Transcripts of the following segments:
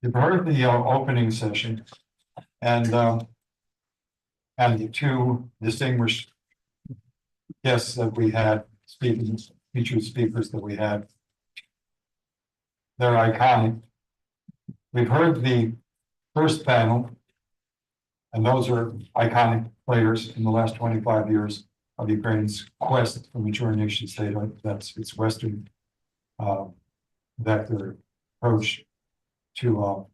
You've heard the opening session, and the two distinguished guests that we had, featured speakers that we had. They're iconic. We've heard the first panel, and those are iconic players in the last 25 years of Ukraine's quest for mature nation statehood. That's its Western vector approach to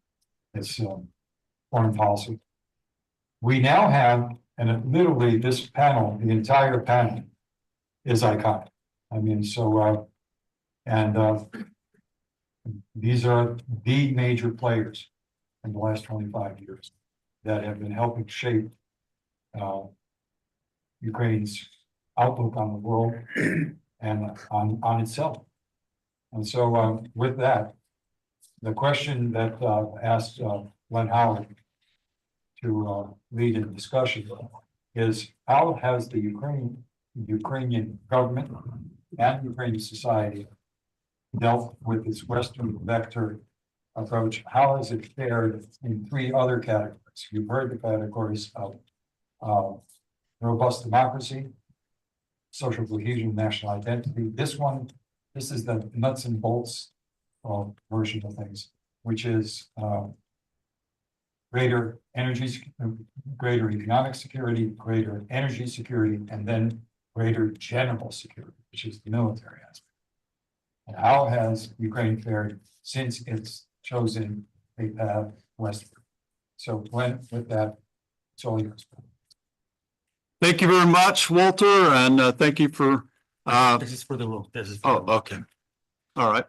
its foreign policy. We now have, and literally this panel, the entire panel is iconic. I mean, so, these are the major players in the last 25 years that have been helping shape Ukraine's outlook on the world and on itself. And so with that, the question that asked Glenn Howard to lead in discussion is, how has the Ukrainian government and Ukrainian society dealt with its Western vector approach? How has it fared in three other categories? You've heard the categories of robust democracy, social cohesion, national identity. This is the nuts and bolts version of things, which is greater economic security, greater energy security, and then greater general security, which is the military aspect. And how has Ukraine fared since it's chosen a path westward? So Glenn, with that, it's all yours. Thank you very much, Walter, and thank you for. This is for the room. This is. Oh, okay. All right.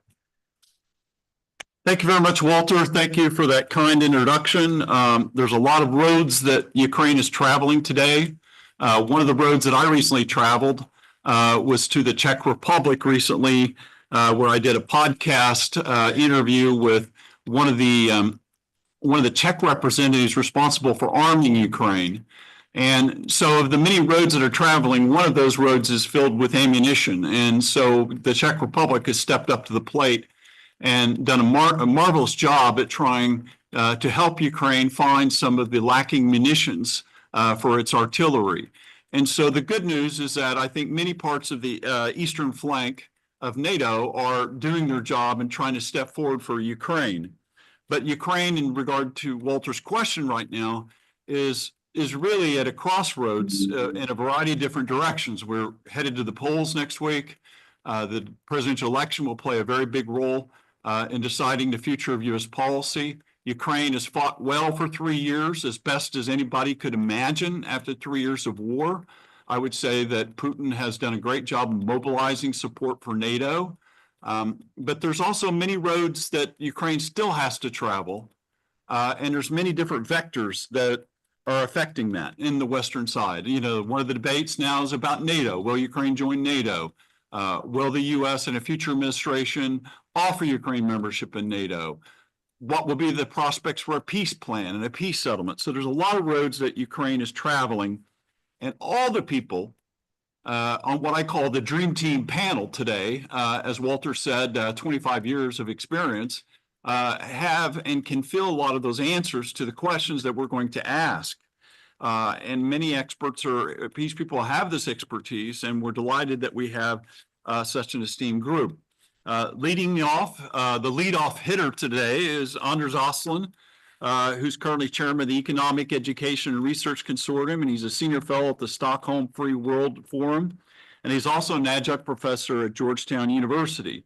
Thank you very much, Walter. Thank you for that kind introduction. There's a lot of roads that Ukraine is traveling today. One of the roads that I recently traveled was to the Czech Republic recently, where I did a podcast interview with one of the Czech representatives responsible for arming Ukraine. And so of the many roads that are traveling, one of those roads is filled with ammunition. And so the Czech Republic has stepped up to the plate and done a marvelous job at trying to help Ukraine find some of the lacking munitions for its artillery. And so the good news is that I think many parts of the eastern flank of NATO are doing their job and trying to step forward for Ukraine. But Ukraine, in regard to Walter's question right now, is really at a crossroads in a variety of different directions. We're headed to the polls next week. The presidential election will play a very big role in deciding the future of U.S. policy. Ukraine has fought well for 3 years, as best as anybody could imagine after 3 years of war. I would say that Putin has done a great job mobilizing support for NATO. But there's also many roads that Ukraine still has to travel. And there's many different vectors that are affecting that in the Western side. You know, one of the debates now is about NATO. Will Ukraine join NATO? Will the U.S. in a future administration offer Ukraine membership in NATO? What will be the prospects for a peace plan and a peace settlement? So there's a lot of roads that Ukraine is traveling, and all the people on what I call the Dream Team panel today, as Walter said, 25 years of experience, have and can fill a lot of those answers to the questions that we're going to ask. And many experts or peace people have this expertise, and we're delighted that we have such an esteemed group. Leading me off, the leadoff hitter today is Anders Åslund, who's currently chairman of the Economic Education and Research Consortium, and he's a senior fellow at the Stockholm Free World Forum, and he's also an adjunct professor at Georgetown University.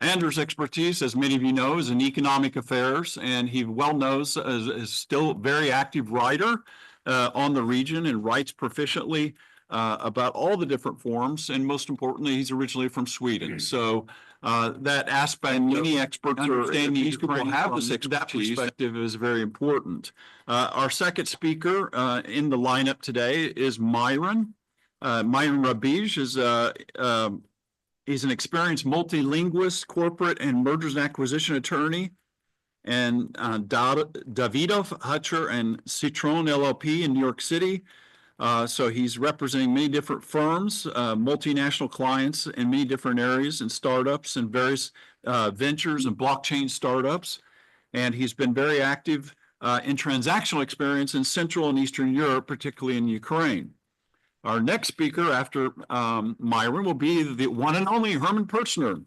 Anders' expertise, as many of you know, is in economic affairs, and he well knows is still a very active writer on the region and writes proficiently about all the different forums, and most importantly, he's originally from Sweden. So that aspect, many experts understand these people have this expertise. That perspective is very important. Our second speaker in the lineup today is Myron. Myron Rabij is he's an experienced multilinguist, corporate and mergers and acquisition attorney, and Davidov, Hutcher, and Citron LLP in New York City. So he's representing many different firms, multinational clients in many different areas and startups and various ventures and blockchain startups. and he's been very active in transactional experience in Central and Eastern Europe, particularly in Ukraine. Our next speaker after Myron will be the one and only Herman Perchner.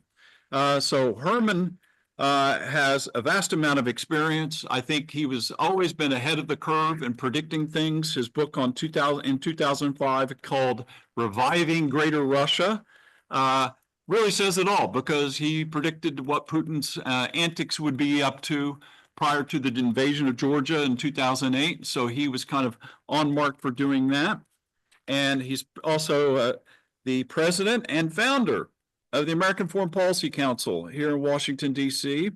So Herman has a vast amount of experience. I think he was always been ahead of the curve in predicting things. His book in 2005 called Reviving Greater Russia really says it all, because he predicted what Putin's antics would be up to prior to the invasion of Georgia in 2008. So he was kind of on mark for doing that. And he's also the president and founder of the American Foreign Policy Council here in Washington, D.C.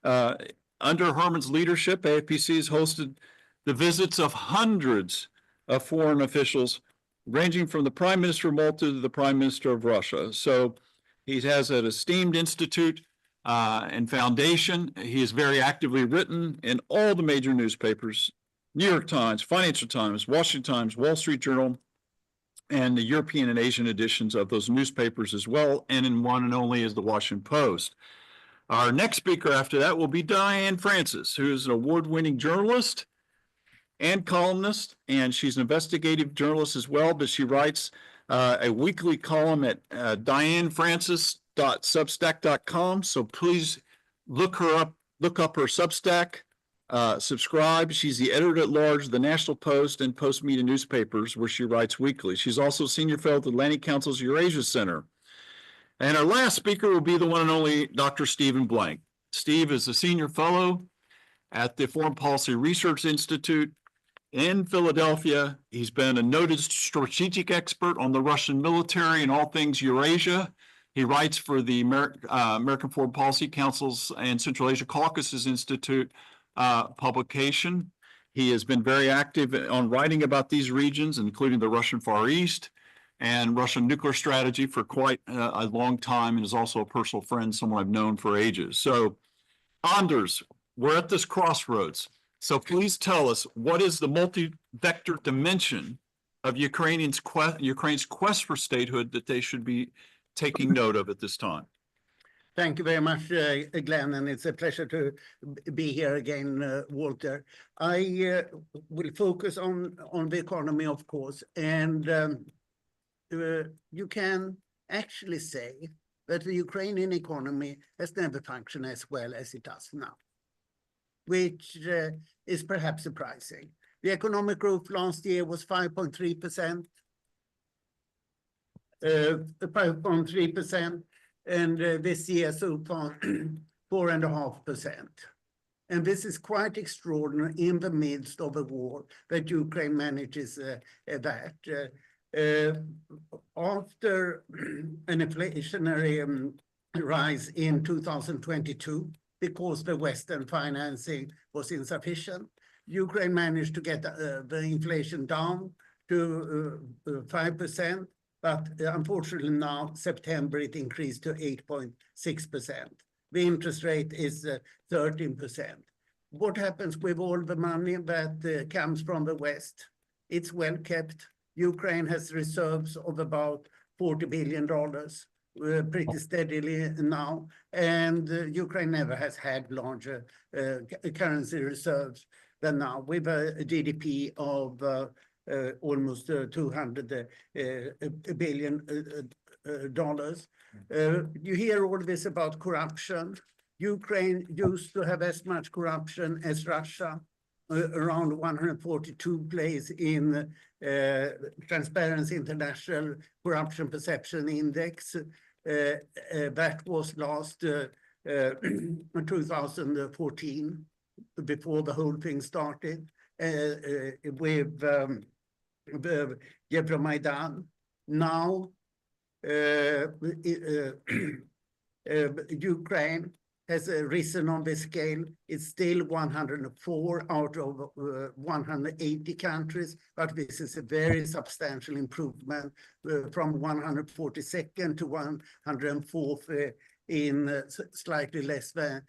Under Herman's leadership, AFPC has hosted the visits of hundreds of foreign officials, ranging from the Prime Minister of Malta to the Prime Minister of Russia. So he has an esteemed institute and foundation. He is very actively written in all the major newspapers: New York Times, Financial Times, Washington Times, Wall Street Journal, and the European and Asian editions of those newspapers as well, and in one and only is the Washington Post. Our next speaker after that will be Diane Francis, who is an award-winning journalist and columnist, and she's an investigative journalist as well, but she writes a weekly column at dianefrancis.substack.com. So please look her up, look up her Substack, subscribe. She's the editor-at-large of the National Post and Post Media newspapers, where she writes weekly. She's also senior fellow at the Atlantic Council's Eurasia Center. And our last speaker will be the one and only Dr. Stephen Blank. Steve is a senior fellow at the Foreign Policy Research Institute in Philadelphia. He's been a noted strategic expert on the Russian military and all things Eurasia. He writes for the American Foreign Policy Council's and Central Asia Caucasus Institute publication. He has been very active on writing about these regions, including the Russian Far East and Russian nuclear strategy for quite a long time, and is also a personal friend, someone I've known for ages. So, Anders, we're at this crossroads. So please tell us, what is the multi-vector dimension of Ukraine's quest for statehood that they should be taking note of at this time? Thank you very much, Glenn, and it's a pleasure to be here again, Walter. I will focus on the economy, of course, and you can actually say that the Ukrainian economy has never functioned as well as it does now, which is perhaps surprising. The economic growth last year was 5.3%, 5.3%, and this year so far 4.5%. And this is quite extraordinary in the midst of a war that Ukraine manages that. After an inflationary rise in 2022, because the Western financing was insufficient, Ukraine managed to get the inflation down to 5%, but unfortunately now, September, it increased to 8.6%. The interest rate is 13%. What happens with all the money that comes from the West? It's well kept. Ukraine has reserves of about $40 billion, pretty steadily now, and Ukraine never has had larger currency reserves than now, with a GDP of almost $200 billion. You hear all this about corruption. Ukraine used to have as much corruption as Russia. Around 142 place in Transparency International Corruption Perception Index. That was last 2014, before the whole thing started, with Euromaidan. Now, Ukraine has risen on the scale. It's still 104 out of 180 countries, but this is a very substantial improvement from 142nd to 104th in slightly less than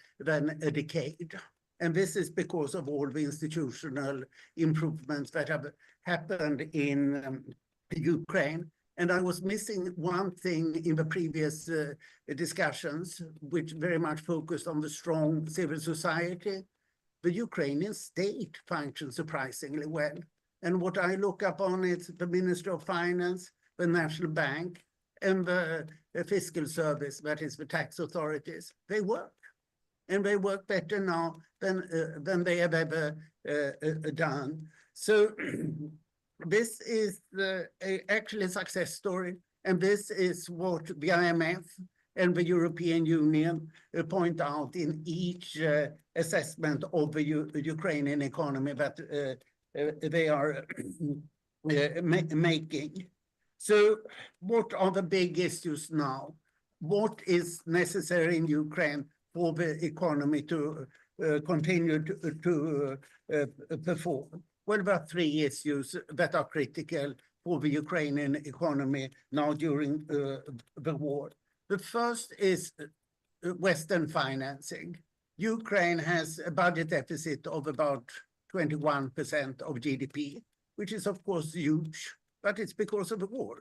a decade. And this is because of all the institutional improvements that have happened in Ukraine. And I was missing one thing in the previous discussions, which very much focused on the strong civil society. The Ukrainian state functions surprisingly well. And what I look upon is the Ministry of Finance, the National Bank, and the Fiscal Service, that is the tax authorities. They work. And they work better now than they have ever done. So this is actually a success story. And this is what the IMF and the European Union point out in each assessment of the Ukrainian economy that they are making. So what are the big issues now? What is necessary in Ukraine for the economy to continue to perform? Well, there are three issues that are critical for the Ukrainian economy now during the war. The first is Western financing. Ukraine has a budget deficit of about 21% of GDP, which is of course huge, but it's because of the war.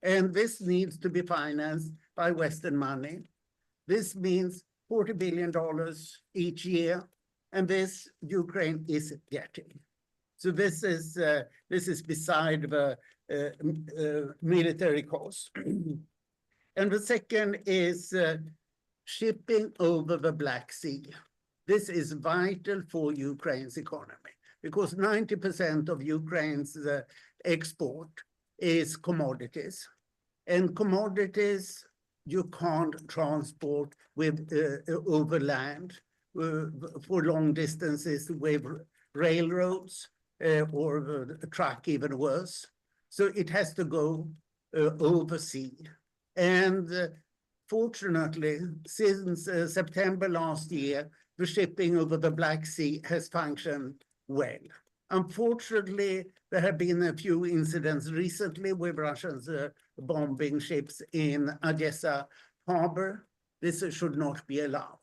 And this needs to be financed by Western money. This means $40 billion each year, and this Ukraine is getting. So this is beside the military cost. And the second is shipping over the Black Sea. This is vital for Ukraine's economy because 90% of Ukraine's export is commodities. And commodities you can't transport with over land for long distances with railroads or a truck, even worse. So it has to go overseas. And fortunately, since September last year, the shipping over the Black Sea has functioned well. Unfortunately, there have been a few incidents recently with Russians bombing ships in Odessa harbor. This should not be allowed.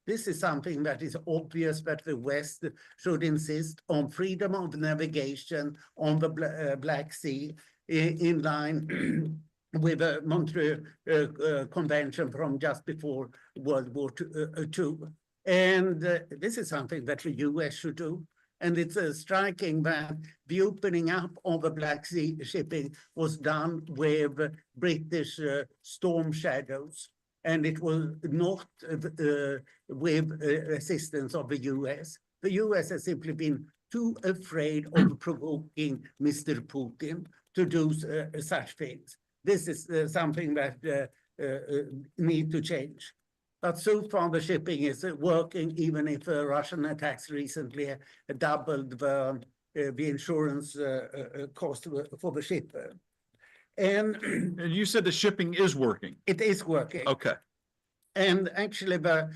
This is something that is obvious that the West should insist on freedom of navigation on the Black Sea in line with the Montreux Convention from just before World War II. And this is something that the US should do. And it's striking that the opening up of the Black Sea shipping was done with British storm shadows. And it was not with assistance of the US. The US has simply been too afraid of provoking Mr. Putin to do such things. This is something that needs to change. But so far the shipping is working, even if Russian attacks recently doubled the insurance cost for the ship. And you said the shipping is working. It is working. Okay. And actually, the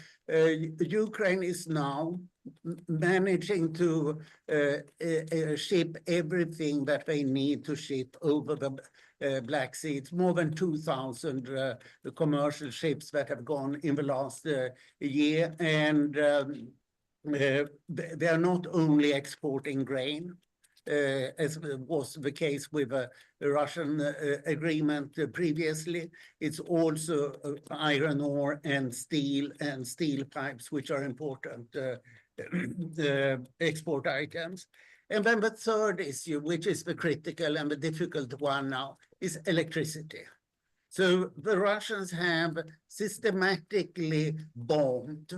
Ukraine is now managing to ship everything that they need to ship over the Black Sea. It's more than 2,000 commercial ships that have gone in the last year. And they are not only exporting grain, as was the case with the Russian agreement previously. It's also iron ore and steel pipes, which are important export items. And then the third issue, which is the critical and the difficult one now, is electricity. So the Russians have systematically bombed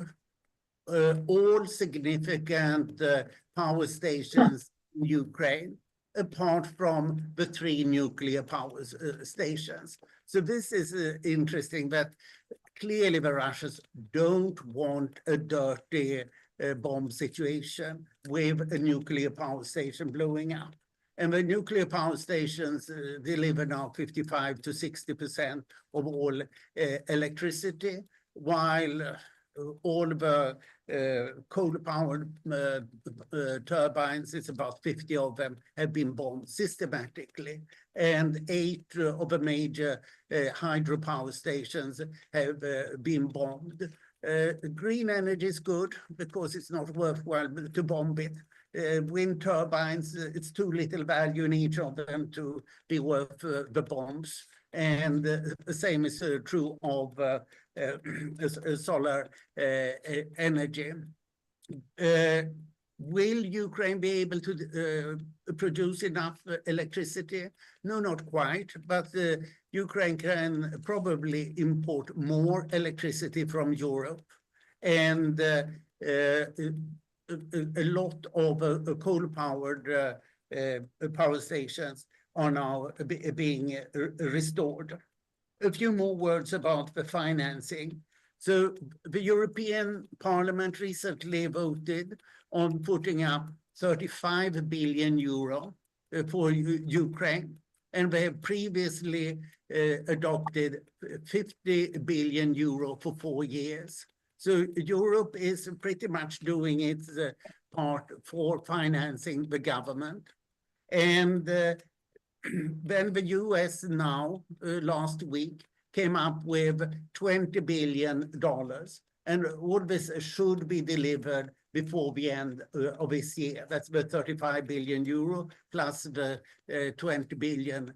all significant power stations in Ukraine, apart from the 3 nuclear power stations. So this is interesting that clearly the Russians don't want a dirty bomb situation with a nuclear power station blowing up. And the nuclear power stations deliver now 55 to 60% of all electricity, while all the coal-powered turbines, it's about 50 of them, have been bombed systematically. And 8 of the major hydropower stations have been bombed. Green energy is good because it's not worthwhile to bomb it. Wind turbines, it's too little value in each of them to be worth the bombs. And the same is true of solar energy. Will Ukraine be able to produce enough electricity? No, not quite, but Ukraine can probably import more electricity from Europe. And a lot of coal-powered power stations are now being restored. A few more words about the financing. So the European Parliament recently voted on putting up 35 billion euro for Ukraine, and they have previously adopted 50 billion euro for 4 years. So Europe is pretty much doing its part for financing the government. And then the US now, last week, came up with $20 billion. And all this should be delivered before the end of this year. That's the 35 billion euro plus the $20 billion.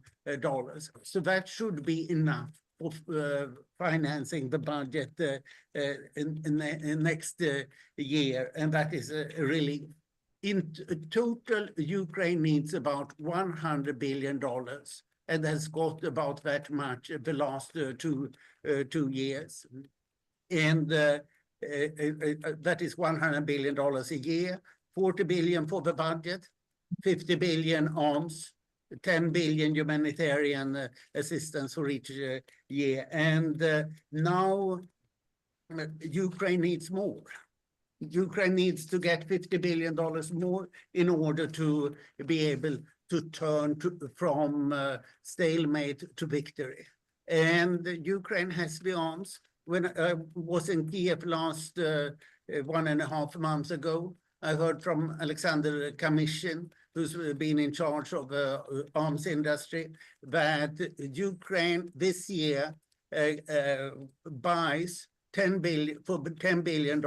So that should be enough for financing the budget in next year. And that is a relief. In total, Ukraine needs about $100 billion, and has got about that much the last 2 years. And that is $100 billion a year, 40 billion for the budget, 50 billion arms, 10 billion humanitarian assistance for each year. And now Ukraine needs more. Ukraine needs to get $50 billion more in order to be able to turn from stalemate to victory. And Ukraine has the arms. When I was in Kiev last 1.5 months ago, I heard from Alexander Kamishin, who's been in charge of the arms industry, that Ukraine this year buys $10 billion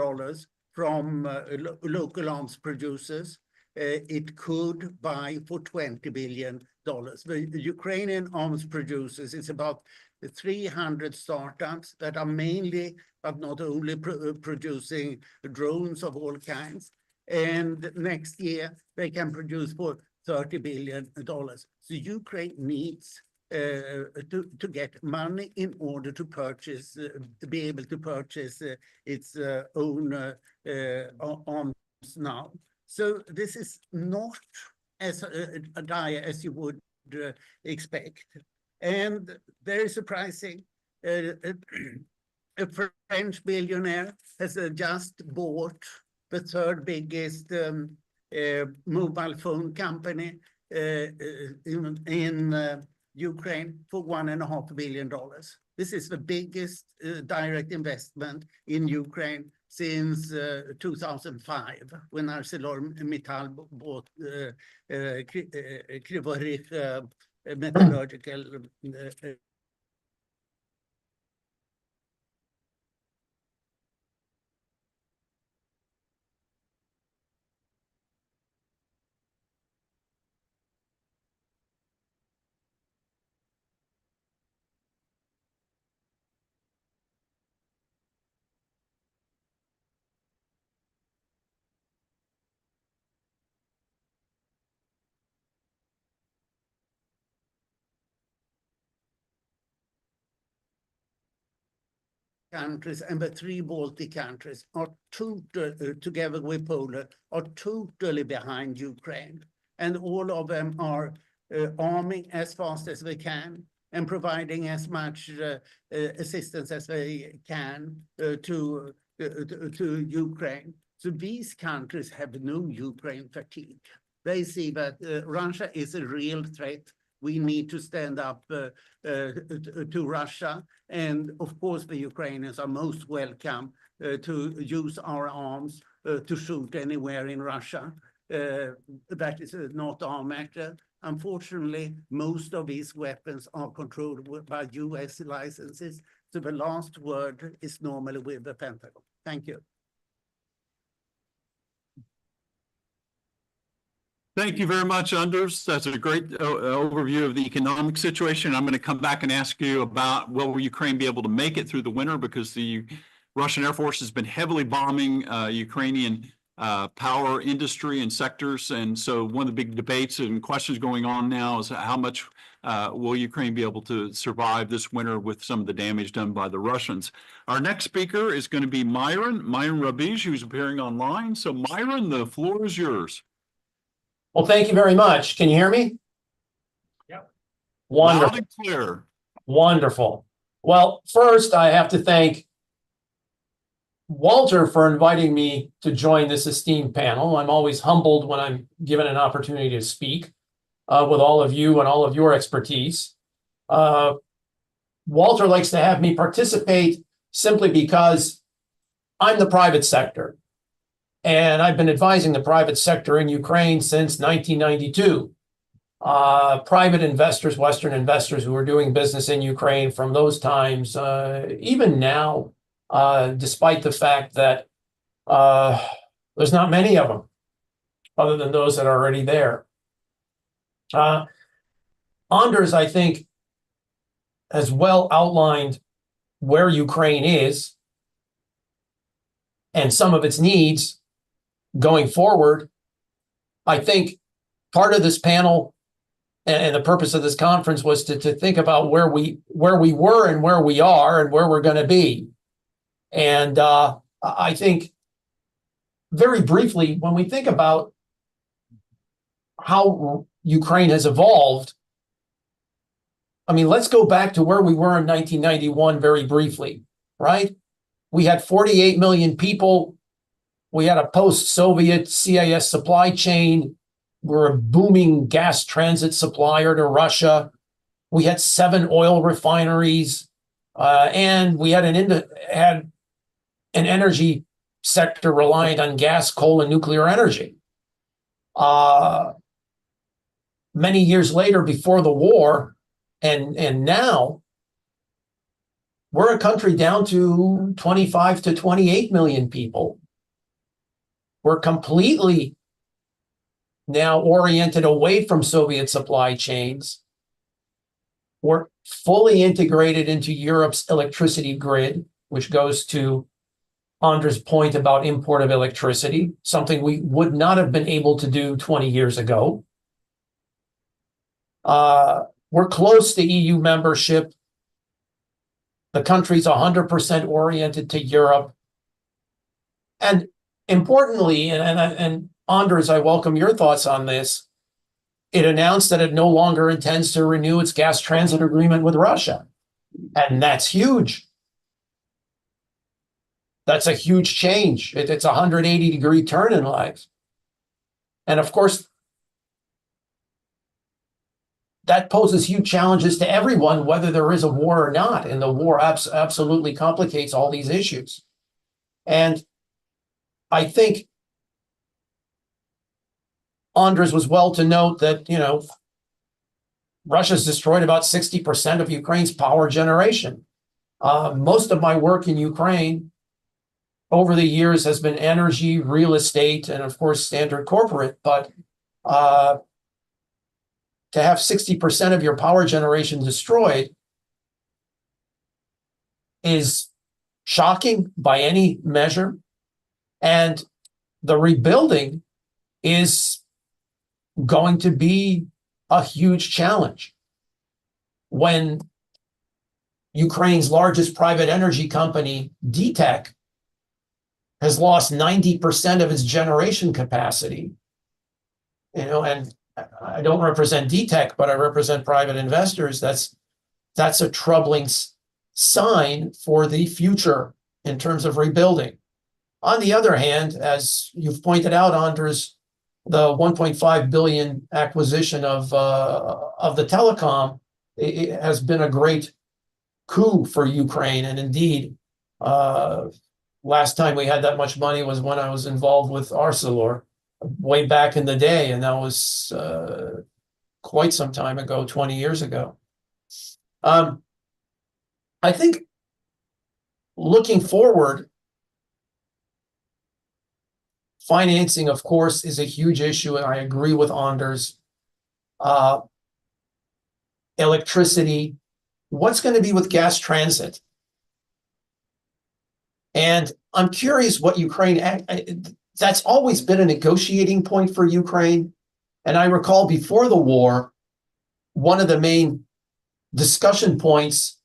from local arms producers. It could buy for $20 billion. The Ukrainian arms producers, it's about 300 startups that are mainly, but not only, producing drones of all kinds. And next year, they can produce for $30 billion. So Ukraine needs to get money in order to purchase, to be able to purchase its own arms now. So this is not as dire as you would expect. And very surprising, a French billionaire has just bought the 3rd biggest mobile phone company in Ukraine for $1.5 billion. This is the biggest direct investment in Ukraine since 2005, when ArcelorMittal bought Kryvyi metallurgical countries, and the 3 Baltic countries are together with Poland, are totally behind Ukraine. And all of them are arming as fast as they can and providing as much assistance as they can to Ukraine. So these countries have no Ukraine fatigue. They see that Russia is a real threat. We need to stand up to Russia. And of course, the Ukrainians are most welcome to use our arms to shoot anywhere in Russia. That is not our matter. Unfortunately, most of these weapons are controlled by US licenses. So the last word is normally with the Pentagon. Thank you. Thank you very much, Anders. That's a great overview of the economic situation. I'm going to come back and ask you about will Ukraine be able to make it through the winter, because the Russian Air Force has been heavily bombing Ukrainian power industry and sectors. And so one of the big debates and questions going on now is how much will Ukraine be able to survive this winter with some of the damage done by the Russians. Our next speaker is going to be Myron Rabij, who's appearing online. So Myron, the floor is yours. Well, thank you very much. Can you hear me? Yep. Wonderful. Loud and clear. Wonderful. Well, first, I have to thank Walter for inviting me to join this esteemed panel. I'm always humbled when I'm given an opportunity to speak with all of you and all of your expertise. Walter likes to have me participate simply because I'm the private sector. And I've been advising the private sector in Ukraine since 1992. Private investors, Western investors who are doing business in Ukraine from those times, even now, despite the fact that there's not many of them, other than those that are already there. Anders, I think, has well outlined where Ukraine is and some of its needs going forward. I think part of this panel and the purpose of this conference was to think about where we were and where we are and where we're going to be. And I think very briefly, when we think about how Ukraine has evolved, I mean, let's go back to where we were in 1991 very briefly, right? We had 48 million people. We had a post-Soviet CIS supply chain. We're a booming gas transit supplier to Russia. We had 7 oil refineries, and we had an energy sector reliant on gas, coal, and nuclear energy. Many years later, before the war, and now, we're a country down to 25 to 28 million people. We're completely now oriented away from Soviet supply chains. We're fully integrated into Europe's electricity grid, which goes to Anders' point about import of electricity, something we would not have been able to do 20 years ago. We're close to EU membership. The country's 100% oriented to Europe. And importantly, and Anders, I welcome your thoughts on this, it announced that it no longer intends to renew its gas transit agreement with Russia. And that's huge. That's a huge change. It's a 180-degree turn in life. And of course, that poses huge challenges to everyone, whether there is a war or not. And the war absolutely complicates all these issues. And I think Anders was well to note that, Russia's destroyed about 60% of Ukraine's power generation. Most of my work in Ukraine over the years has been energy, real estate, and of course, standard corporate. But to have 60% of your power generation destroyed is shocking by any measure. And the rebuilding is going to be a huge challenge. When Ukraine's largest private energy company, Deepening, has lost 90% of its generation capacity, and I don't represent Deepening, but I represent private investors. That's a troubling sign for the future in terms of rebuilding. On the other hand, as you've pointed out, Anders, the 1.5 billion acquisition of the telecom, it has been a great coup for Ukraine. And indeed, last time we had that much money was when I was involved with Arcelor way back in the day, and that was quite some time ago, 20 years ago. I think looking forward, Financing, of course, is a huge issue, and I agree with Anders. Electricity, what's going to be with gas transit? And I'm curious what Ukraine, that's always been a negotiating point for Ukraine. And I recall before the war, one of the main discussion points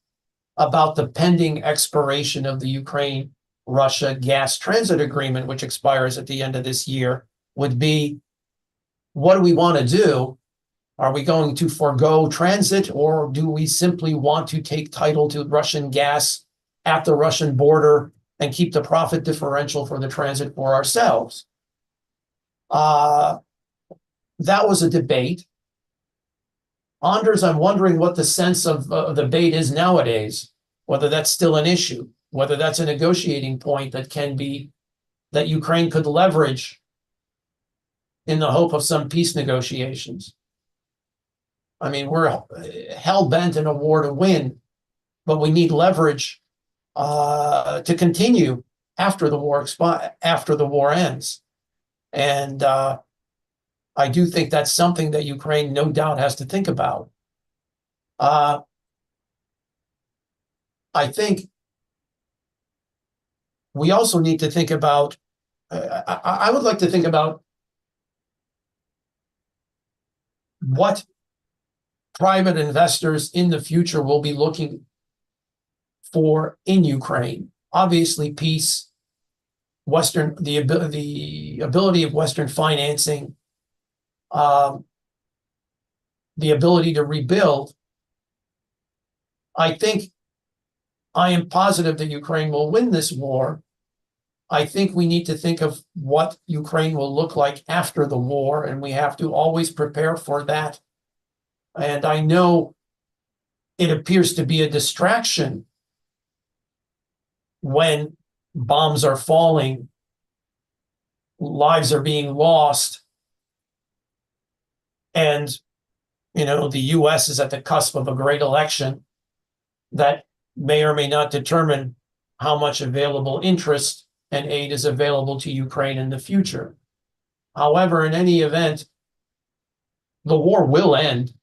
about the pending expiration of the Ukraine-Russia gas transit agreement, which expires at the end of this year, would be, what do we want to do? Are we going to forego transit, or do we simply want to take title to Russian gas at the Russian border and keep the profit differential for the transit for ourselves? That was a debate. Anders, I'm wondering what the sense of the debate is nowadays, whether that's still an issue, whether that's a negotiating point that Ukraine could leverage in the hope of some peace negotiations. I mean, we're hell-bent in a war to win, but we need leverage to continue after the war ends. And I do think that's something that Ukraine no doubt has to think about. I think we also need to think about, I would like to think about what private investors in the future will be looking for in Ukraine. Obviously, peace, the ability of Western financing, the ability to rebuild. I am positive that Ukraine will win this war. I think we need to think of what Ukraine will look like after the war, and we have to always prepare for that. And I know it appears to be a distraction when bombs are falling, lives are being lost, and the US is at the cusp of a great election that may or may not determine how much available interest and aid is available to Ukraine in the future. However, in any event, the war will end,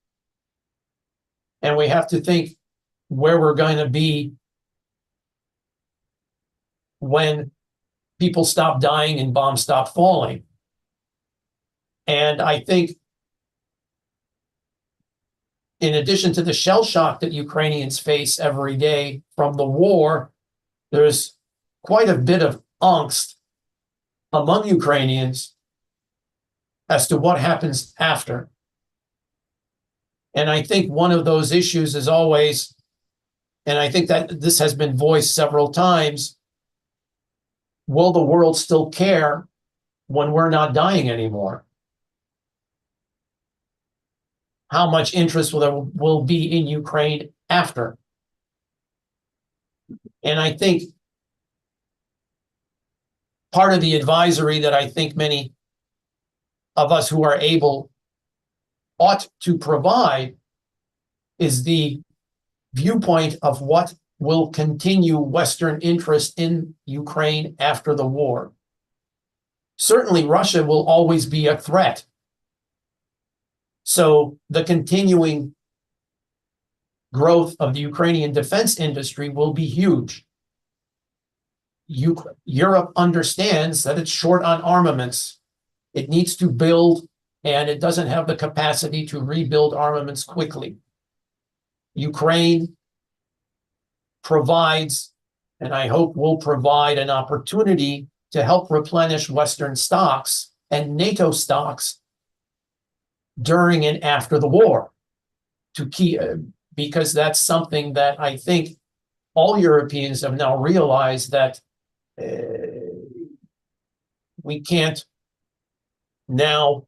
and we have to think where we're going to be when people stop dying and bombs stop falling. And I think, in addition to the shell shock that Ukrainians face every day from the war, there's quite a bit of angst among Ukrainians as to what happens after. And I think one of those issues is always, and I think that this has been voiced several times, will the world still care when we're not dying anymore? How much interest will be in Ukraine after? And I think part of the advisory that I think many of us who are able ought to provide is the viewpoint of what will continue Western interest in Ukraine after the war. Certainly, Russia will always be a threat. So the continuing growth of the Ukrainian defense industry will be huge. Europe understands that it's short on armaments. It needs to build, and it doesn't have the capacity to rebuild armaments quickly. Ukraine provides, and I hope will provide, an opportunity to help replenish Western stocks and NATO stocks during and after the war, because that's something that I think all Europeans have now realized, that we can't now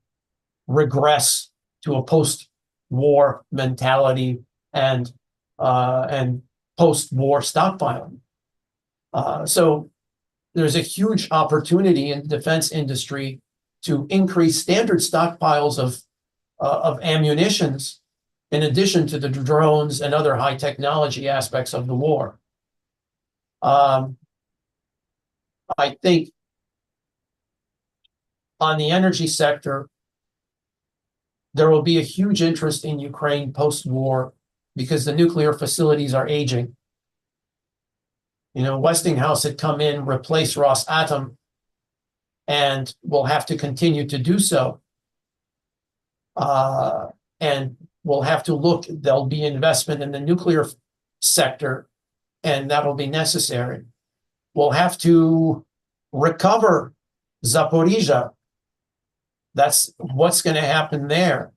regress to a post-war mentality and post-war stockpiling. So there's a huge opportunity in the defense industry to increase standard stockpiles of ammunitions, in addition to the drones and other high technology aspects of the war. I think on the energy sector, there will be a huge interest in Ukraine post-war because the nuclear facilities are aging. You know, Westinghouse had come in, replaced Rosatom, and will have to continue to do so. And we'll have to look, there'll be investment in the nuclear sector, and that'll be necessary. We'll have to recover Zaporizhia. That's what's going to happen there.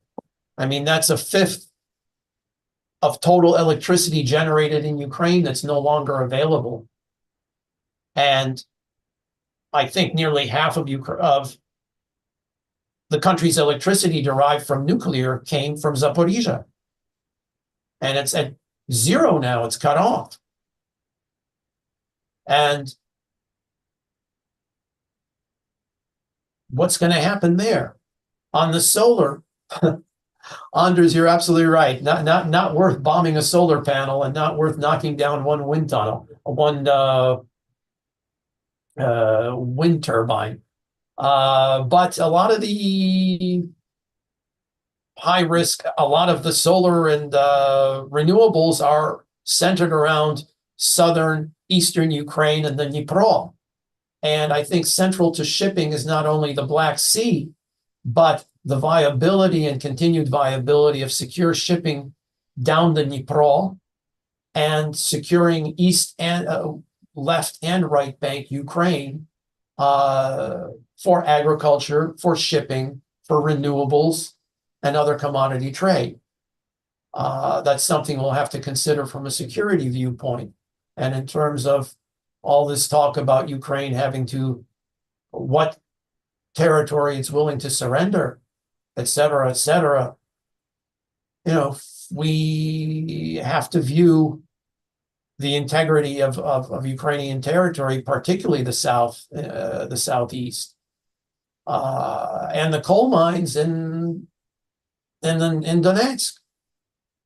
I mean, that's a fifth of total electricity generated in Ukraine that's no longer available. And I think nearly half of the country's electricity derived from nuclear came from Zaporizhia. And it's at zero now, it's cut off. And what's going to happen there? On the solar, Anders, you're absolutely right. Not worth bombing a solar panel and not worth knocking down one wind tunnel, one wind turbine. But a lot of the high risk, a lot of the solar and renewables are centered around southern, eastern Ukraine and the Dnipro. And I think central to shipping is not only the Black Sea, but the viability and continued viability of secure shipping down the Dnipro and securing east and left and right bank Ukraine for agriculture, for shipping, for renewables, and other commodity trade. That's something we'll have to consider from a security viewpoint. And in terms of all this talk about Ukraine having to, what territory it's willing to surrender, et cetera, you know, we have to view the integrity of Ukrainian territory, particularly the southeast, and the coal mines in Donetsk.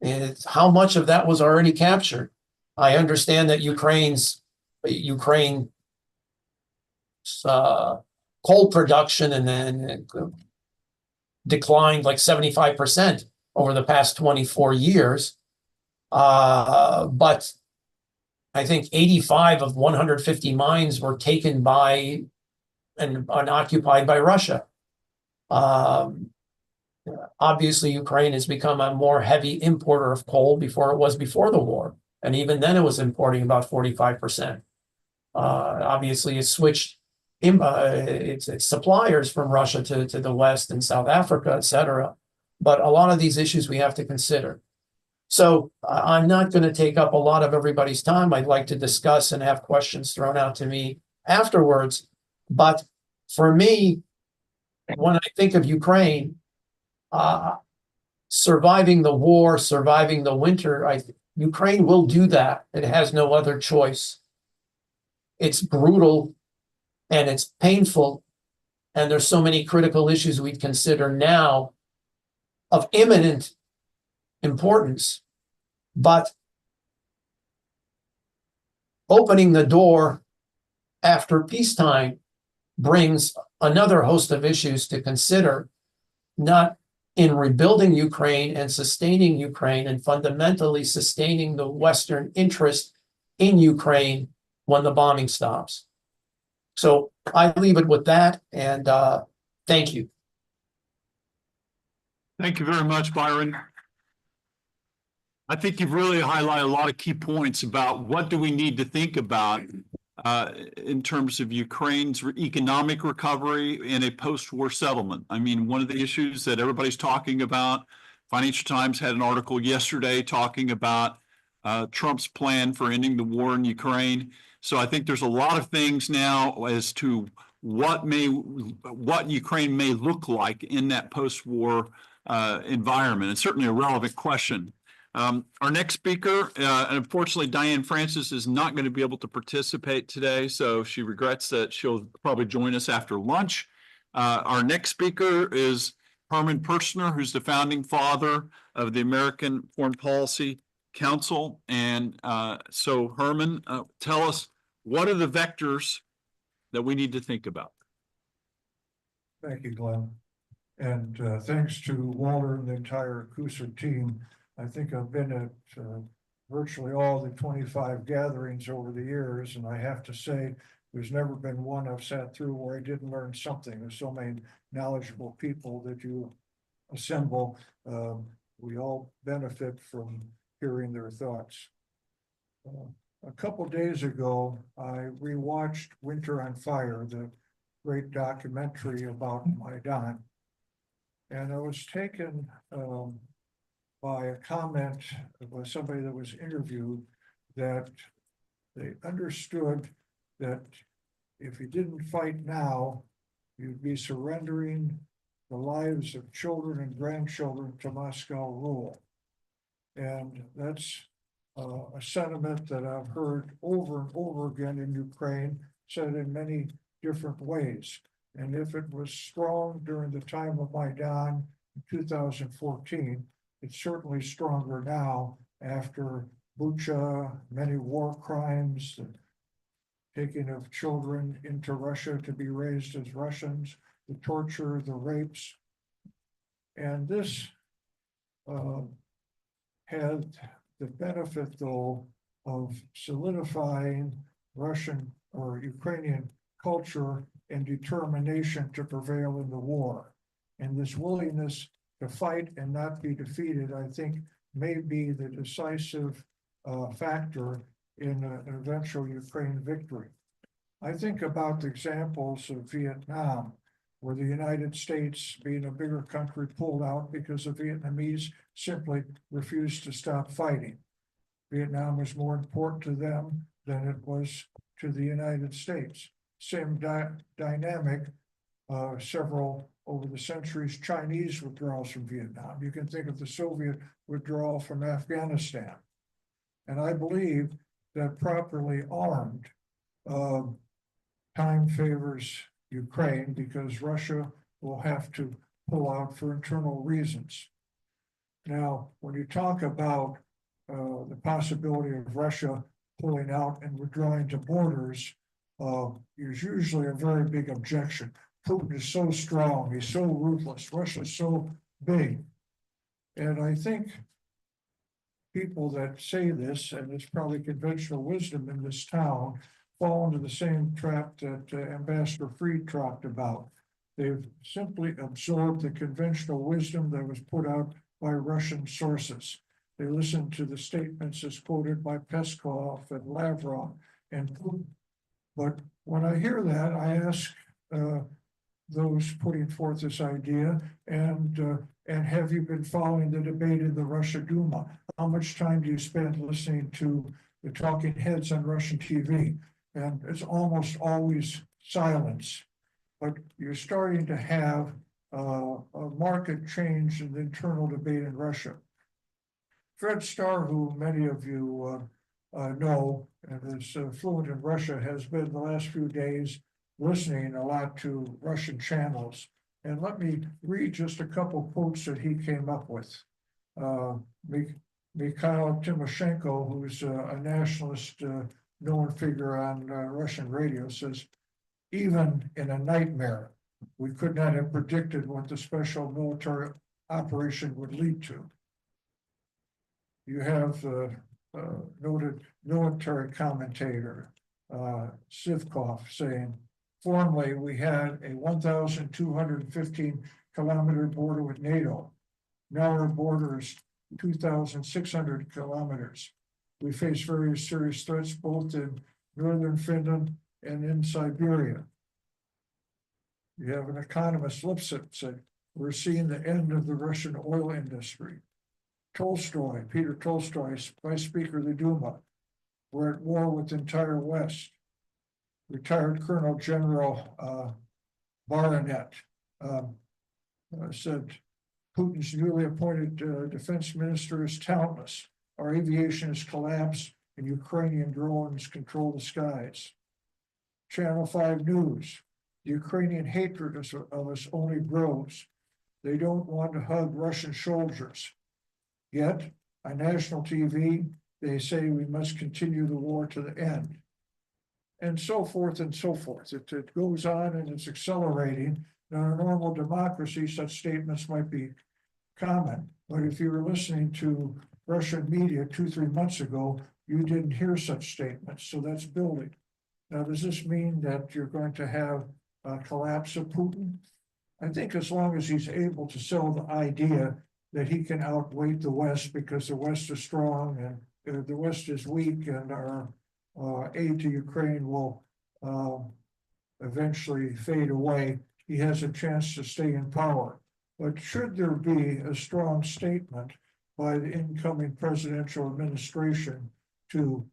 It's how much of that was already captured. I understand that Ukraine's coal production and then declined like 75% over the past 24 years. But I think 85 of 150 mines were taken by and occupied by Russia. Obviously, Ukraine has become a more heavy importer of coal before it was before the war. And even then it was importing about 45%. Obviously, it switched its suppliers from Russia to the West and South Africa, et cetera. But a lot of these issues we have to consider. So I'm not going to take up a lot of everybody's time. I'd like to discuss and have questions thrown out to me afterwards. But for me, when I think of Ukraine, surviving the war, surviving the winter, Ukraine will do that. It has no other choice. It's brutal and it's painful. And there's so many critical issues we'd consider now of imminent importance. But opening the door after peacetime brings another host of issues to consider, not in rebuilding Ukraine and sustaining Ukraine and fundamentally sustaining the Western interest in Ukraine when the bombing stops. So I leave it with that, and thank you. Thank you very much, Byron. I think you've really highlighted a lot of key points about what do we need to think about in terms of Ukraine's economic recovery in a post-war settlement. I mean, one of the issues that everybody's talking about, Financial Times had an article yesterday talking about Trump's plan for ending the war in Ukraine. So I think there's a lot of things now as to what Ukraine may look like in that post-war environment. It's certainly a relevant question. Our next speaker, and unfortunately, Diane Francis is not going to be able to participate today, so she regrets that she'll probably join us after lunch. Our next speaker is Herman Pershner, who's the founding father of the American Foreign Policy Council. And so, Herman, tell us, what are the vectors that we need to think about? Thank you, Glenn. And thanks to Walter and the entire CUSA team. I think I've been at virtually all the 25 gatherings over the years, and I have to say, there's never been one I've sat through where I didn't learn something. There's so many knowledgeable people that you assemble. We all benefit from hearing their thoughts. A couple days ago, I rewatched Winter on Fire, the great documentary about Maidan. And I was taken by a comment by somebody that was interviewed that they understood that if you didn't fight now, you'd be surrendering the lives of children and grandchildren to Moscow rule. And that's a sentiment that I've heard over and over again in Ukraine, said in many different ways. And if it was strong during the time of Maidan in 2014, it's certainly stronger now after Bucha, many war crimes, the taking of children into Russia to be raised as Russians, the torture, the rapes. And this had the benefit, though, of solidifying Russian or Ukrainian culture and determination to prevail in the war. And this willingness to fight and not be defeated, I think, may be the decisive factor in an eventual Ukraine victory. I think about the examples of Vietnam, where the United States, being a bigger country, pulled out because the Vietnamese simply refused to stop fighting. Vietnam was more important to them than it was to the United States. Same dynamic, several over the centuries, Chinese withdrawals from Vietnam. You can think of the Soviet withdrawal from Afghanistan. And I believe that properly armed, time favors Ukraine because Russia will have to pull out for internal reasons. Now, when you talk about the possibility of Russia pulling out and withdrawing to borders, there's usually a very big objection. Putin is so strong, he's so ruthless, Russia is so big. And I think people that say this, and it's probably conventional wisdom in this town, fall into the same trap that Ambassador Fried talked about. They've simply absorbed the conventional wisdom that was put out by Russian sources. They listen to the statements as quoted by Peskov and Lavrov and Putin. But when I hear that, I ask those putting forth this idea, and have you been following the debate in the Russia Duma? How much time do you spend listening to the talking heads on Russian TV? And it's almost always silence. But you're starting to have a market change in the internal debate in Russia. Fred Starr, who many of you know and is fluent in Russia, has been the last few days listening a lot to Russian channels. And let me read just a couple quotes that he came up with. Mikhail Timoshenko, who's a nationalist known figure on Russian radio, says, even in a nightmare, we could not have predicted what the special military operation would lead to. You have noted military commentator Sivkov saying, formerly we had a 1,215 kilometer border with NATO. Now our border is 2,600 kilometers. We face very serious threats both in northern Finland and in Siberia. You have an economist, Lipset, said, we're seeing the end of the Russian oil industry. Tolstoy, Peter Tolstoy, Vice Speaker of the Duma, we're at war with the entire West. Retired Colonel General Baronet said, Putin's newly appointed defense minister is talentless. Our aviation has collapsed and Ukrainian drones control the skies. Channel 5 News, the Ukrainian hatred of us only grows. They don't want to hug Russian soldiers. Yet, on national TV, they say we must continue the war to the end. And so forth and so forth. It goes on and it's accelerating. Now, in a normal democracy, such statements might be common, but if you were listening to Russian media 2-3 months ago, you didn't hear such statements, so that's building. Now, does this mean that you're going to have a collapse of Putin? I think as long as he's able to sell the idea that he can outweigh the West because the West is strong and the West is weak, and our aid to Ukraine will eventually fade away, he has a chance to stay in power. But should there be a strong statement by the incoming presidential administration to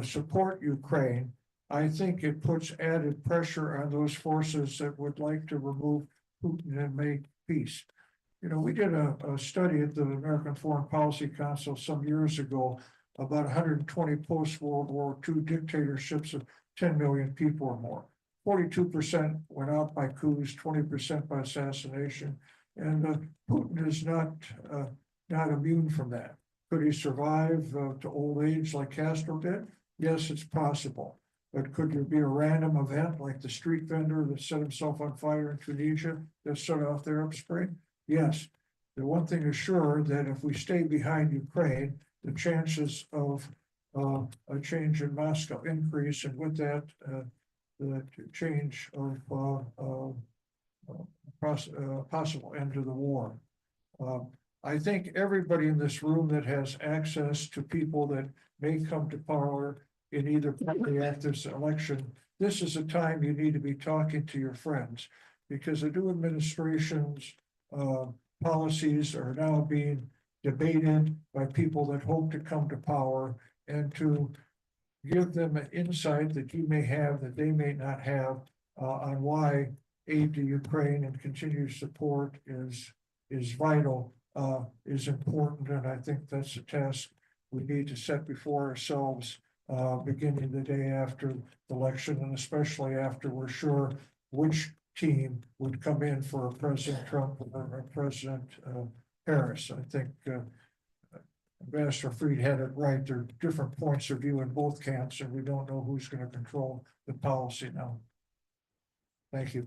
support Ukraine, I think it puts added pressure on those forces that would like to remove Putin and make peace. You know, we did a study at the American Foreign Policy Council some years ago about 120 post-World War II dictatorships of 10 million people or more. 42% went out by coups, 20% by assassination, and Putin is not immune from that. Could he survive to old age like Castro did? Yes, it's possible. But could there be a random event like the street vendor that set himself on fire in Tunisia that started off the Arab Spring? Yes. The one thing is sure that if we stay behind Ukraine, the chances of a change in Moscow increase, and with that, the change of possible end to the war. I think everybody in this room that has access to people that may come to power in either party after this election, this is a time you need to be talking to your friends, because the new administration's policies are now being debated by people that hope to come to power, and to give them an insight that you may have that they may not have on why aid to Ukraine and continued support is vital, is important, and I think that's a task we need to set before ourselves beginning the day after the election, and especially after we're sure which team would come in for President Trump or President Harris. I think Ambassador Fried had it right. There are different points of view in both camps, and we don't know who's going to control the policy now. Thank you.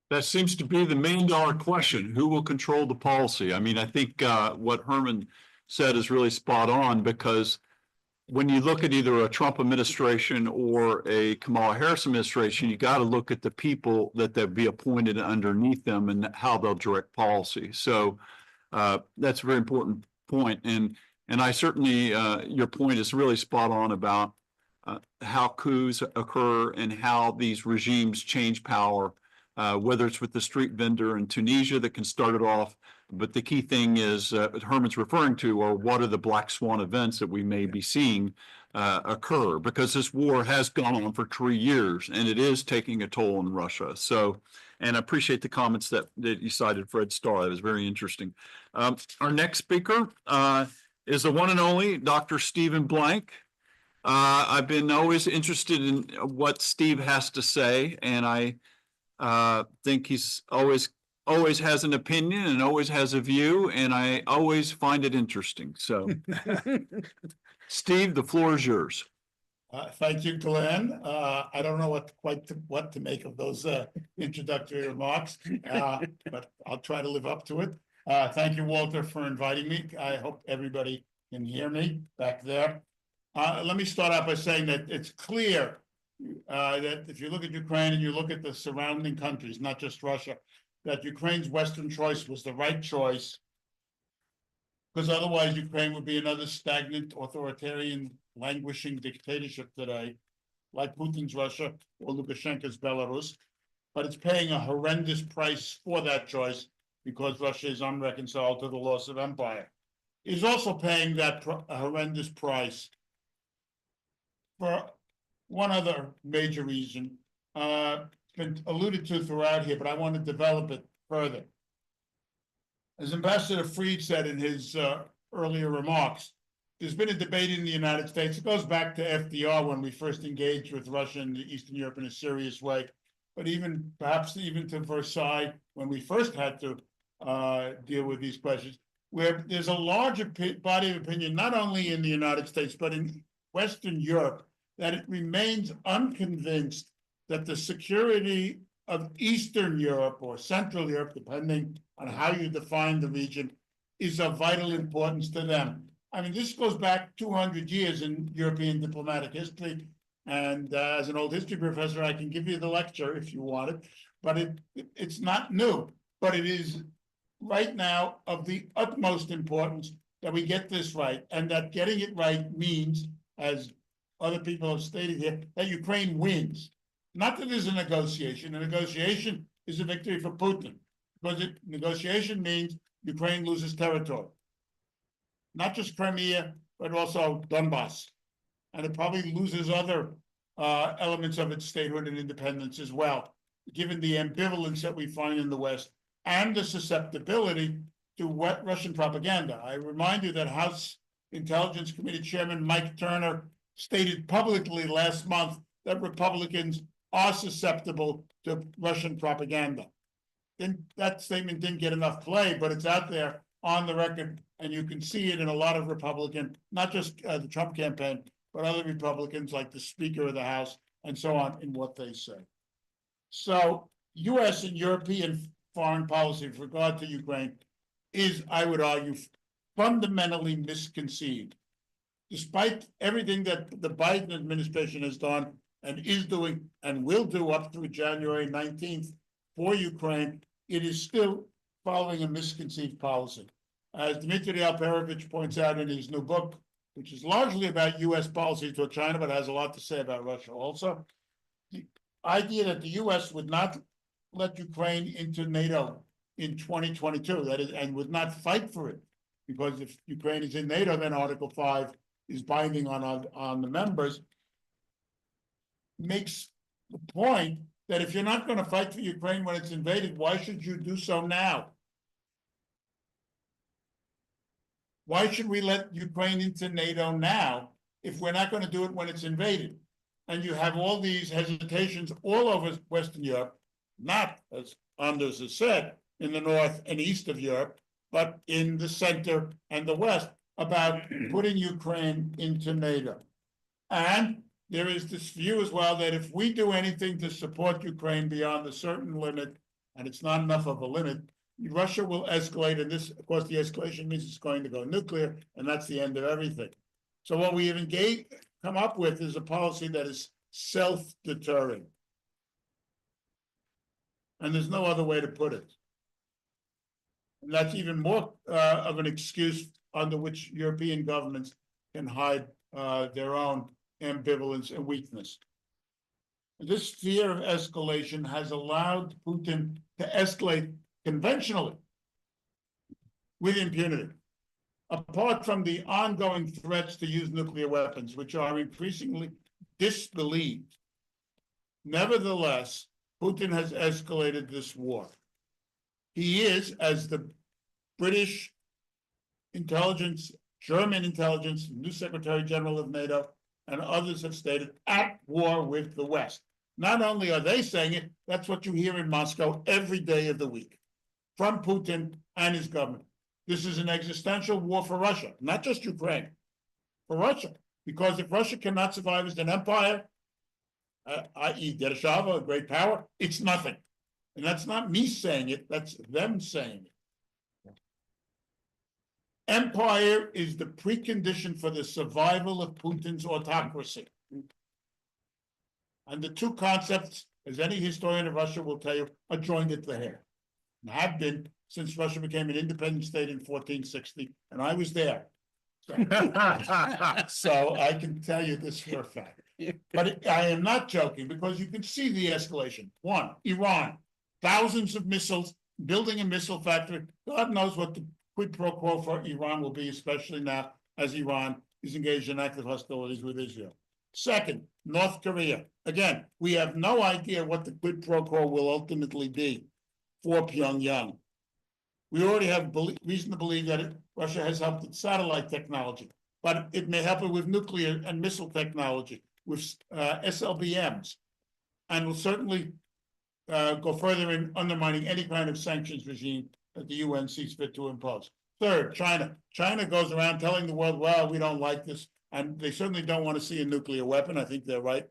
That seems to be the $1 million question. Who will control the policy? I mean, I think what Herman said is really spot on, because when you look at either a Trump administration or a Kamala Harris administration, you got to look at the people that they'll be appointed underneath them and how they'll direct policy. So that's a very important point. And I certainly, your point is really spot on about how coups occur and how these regimes change power, whether it's with the street vendor in Tunisia that can start it off. But the key thing is Herman's referring to, or what are the black swan events that we may be seeing occur, because this war has gone on for 3 years and it is taking a toll on Russia. So, and I appreciate the comments that you cited, Fred Starr. That was very interesting. Our next speaker is the one and only Dr. Stephen Blank. I've been always interested in what Steve has to say, and I think he's always has an opinion and always has a view, and I always find it interesting. So, Steve, the floor is yours. Thank you, Glenn. I don't know what to make of those introductory remarks, but I'll try to live up to it. Thank you, Walter, for inviting me. I hope everybody can hear me back there. Let me start out by saying that it's clear that if you look at Ukraine and you look at the surrounding countries, not just Russia, that Ukraine's Western choice was the right choice, because otherwise Ukraine would be another stagnant, authoritarian, languishing dictatorship today, like Putin's Russia or Lukashenko's Belarus. But it's paying a horrendous price for that choice because Russia is unreconciled to the loss of empire. It's also paying that horrendous price for one other major reason. It's been alluded to throughout here, but I want to develop it further. As Ambassador Fried said in his earlier remarks, there's been a debate in the United States. It goes back to FDR when we first engaged with Russia and Eastern Europe in a serious way, but perhaps even to Versailles when we first had to deal with these questions, where there's a larger body of opinion, not only in the United States, but in Western Europe that it remains unconvinced that the security of Eastern Europe or Central Europe, depending on how you define the region, is of vital importance to them. I mean, this goes back 200 years in European diplomatic history. And as an old history professor, I can give you the lecture if you want it, but it's not new. But it is right now of the utmost importance that we get this right, and that getting it right means, as other people have stated here, that Ukraine wins. Not that there's a negotiation. A negotiation is a victory for Putin, because negotiation means Ukraine loses territory. Not just Crimea, but also Donbass. And it probably loses other elements of its statehood and independence as well, given the ambivalence that we find in the West and the susceptibility to Russian propaganda. I remind you that House Intelligence Committee Chairman Mike Turner stated publicly last month that Republicans are susceptible to Russian propaganda. That statement didn't get enough play, but it's out there on the record, and you can see it in a lot of Republican, not just the Trump campaign, but other Republicans like the Speaker of the House and so on in what they say. So US and European foreign policy with regard to Ukraine is, I would argue, fundamentally misconceived. Despite everything that the Biden administration has done and is doing and will do up through January 19th for Ukraine, it is still following a misconceived policy. As Dmitry Alperovich points out in his new book, which is largely about US policy toward China, but has a lot to say about Russia also, the idea that the US would not let Ukraine into NATO in 2022, that is, and would not fight for it, because if Ukraine is in NATO, then Article 5 is binding on the members, makes the point that if you're not going to fight for Ukraine when it's invaded, why should you do so now? Why should we let Ukraine into NATO now if we're not going to do it when it's invaded? And you have all these hesitations all over Western Europe, not, as Anders has said, in the north and east of Europe, but in the center and the west, about putting Ukraine into NATO. And there is this view as well that if we do anything to support Ukraine beyond a certain limit, and it's not enough of a limit, Russia will escalate, and this, of course, the escalation means it's going to go nuclear, and that's the end of everything. So what we have come up with is a policy that is self-deterring. And there's no other way to put it. And that's even more of an excuse under which European governments can hide their own ambivalence and weakness. This fear of escalation has allowed Putin to escalate conventionally with impunity, apart from the ongoing threats to use nuclear weapons, which are increasingly disbelieved. Nevertheless, Putin has escalated this war. He is, as the British intelligence, German intelligence, new Secretary General of NATO, and others have stated, at war with the West. Not only are they saying it, that's what you hear in Moscow every day of the week from Putin and his government. This is an existential war for Russia, not just Ukraine, for Russia. Because if Russia cannot survive as an empire, i.e. Dershava, a great power, it's nothing. And that's not me saying it, that's them saying it. Empire is the precondition for the survival of Putin's autocracy. And the two concepts, as any historian of Russia will tell you, are joined at the hip. And have been since Russia became an independent state in 1460, and I was there. So I can tell you this for a fact. But I am not joking, because you can see the escalation. One, Iran, thousands of missiles, building a missile factory. God knows what the quid pro quo for Iran will be, especially now as Iran is engaged in active hostilities with Israel. Second, North Korea. Again, we have no idea what the quid pro quo will ultimately be for Pyongyang. We already have reason to believe that Russia has helped its satellite technology, but it may help it with nuclear and missile technology, with SLBMs, and will certainly go further in undermining any kind of sanctions regime that the UN sees fit to impose. Third, China. China goes around telling the world, well, we don't like this, And they certainly don't want to see a nuclear weapon. I think they're right.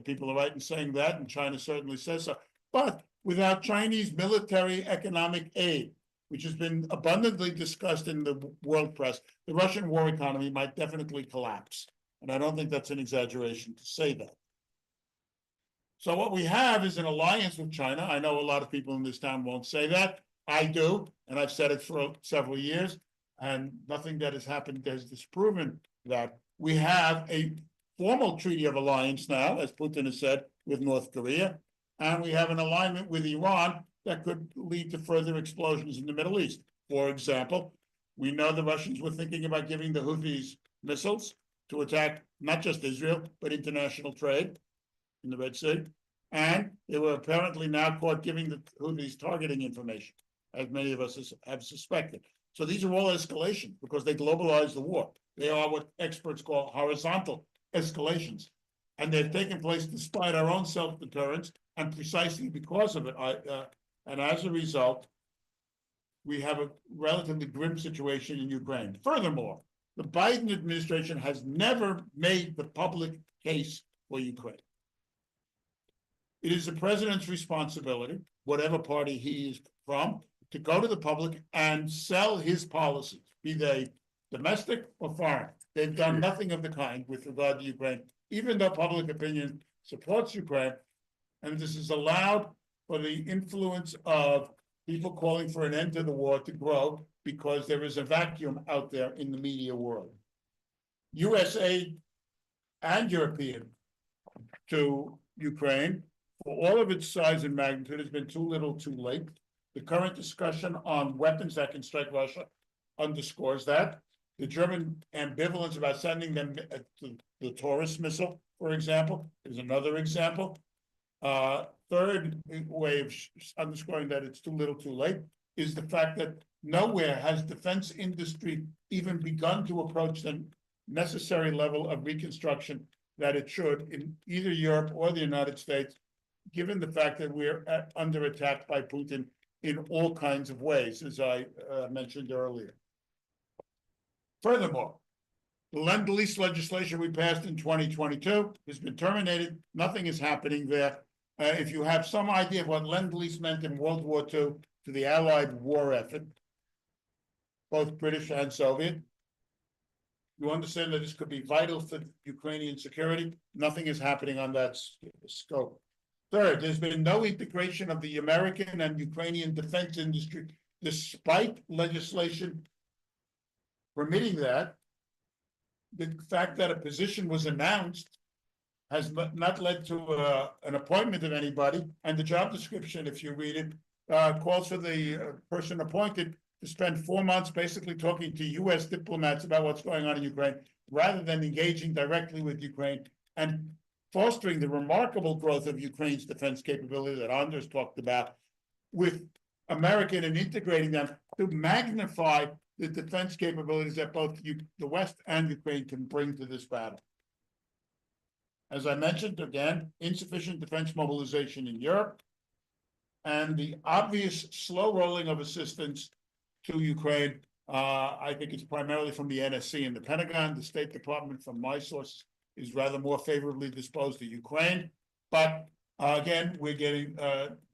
People are right in saying that, and China certainly says so. But without Chinese military economic aid, which has been abundantly discussed in the world press, the Russian war economy might definitely collapse. And I don't think that's an exaggeration to say that. So what we have is an alliance with China. I know a lot of people in this town won't say that. I do, and I've said it for several years, and nothing that has happened has disproven that. We have a formal treaty of alliance now, as Putin has said, with North Korea, and we have an alignment with Iran that could lead to further explosions in the Middle East. For example, we know the Russians were thinking about giving the Houthis missiles to attack not just Israel, but international trade in the Red Sea. And they were apparently now caught giving the Houthis targeting information, as many of us have suspected. So these are all escalations because they globalize the war. They are what experts call horizontal escalations. And they've taken place despite our own self-deterrence and precisely because of it. And as a result, we have a relatively grim situation in Ukraine. Furthermore, the Biden administration has never made the public case for Ukraine. It is the president's responsibility, whatever party he is from, to go to the public and sell his policies, be they domestic or foreign. They've done nothing of the kind with regard to Ukraine, even though public opinion supports Ukraine. And this has allowed for the influence of people calling for an end to the war to grow because there is a vacuum out there in the media world. US aid and European to Ukraine, for all of its size and magnitude, has been too little too late. The current discussion on weapons that can strike Russia underscores that. The German ambivalence about sending them the Taurus missile, for example, is another example. Third way of underscoring that it's too little too late is the fact that nowhere has defense industry even begun to approach the necessary level of reconstruction that it should in either Europe or the United States, given the fact that we're under attack by Putin in all kinds of ways, as I mentioned earlier. Furthermore, the Lend-Lease legislation we passed in 2022 has been terminated. Nothing is happening there. If you have some idea of what Lend-Lease meant in World War II to the Allied war effort, both British and Soviet, you understand that this could be vital for Ukrainian security. Nothing is happening on that scope. Third, there's been no integration of the American and Ukrainian defense industry, despite legislation permitting that. The fact that a position was announced has not led to an appointment of anybody, and the job description, if you read it, calls for the person appointed to spend 4 months basically talking to US diplomats about what's going on in Ukraine, rather than engaging directly with Ukraine and fostering the remarkable growth of Ukraine's defense capability that Anders talked about with American and integrating them to magnify the defense capabilities that both the West and Ukraine can bring to this battle. As I mentioned, again, insufficient defense mobilization in Europe and the obvious slow rolling of assistance to Ukraine. I think it's primarily from the NSC and the Pentagon. The State Department, from my sources, is rather more favorably disposed to Ukraine. But again, we're getting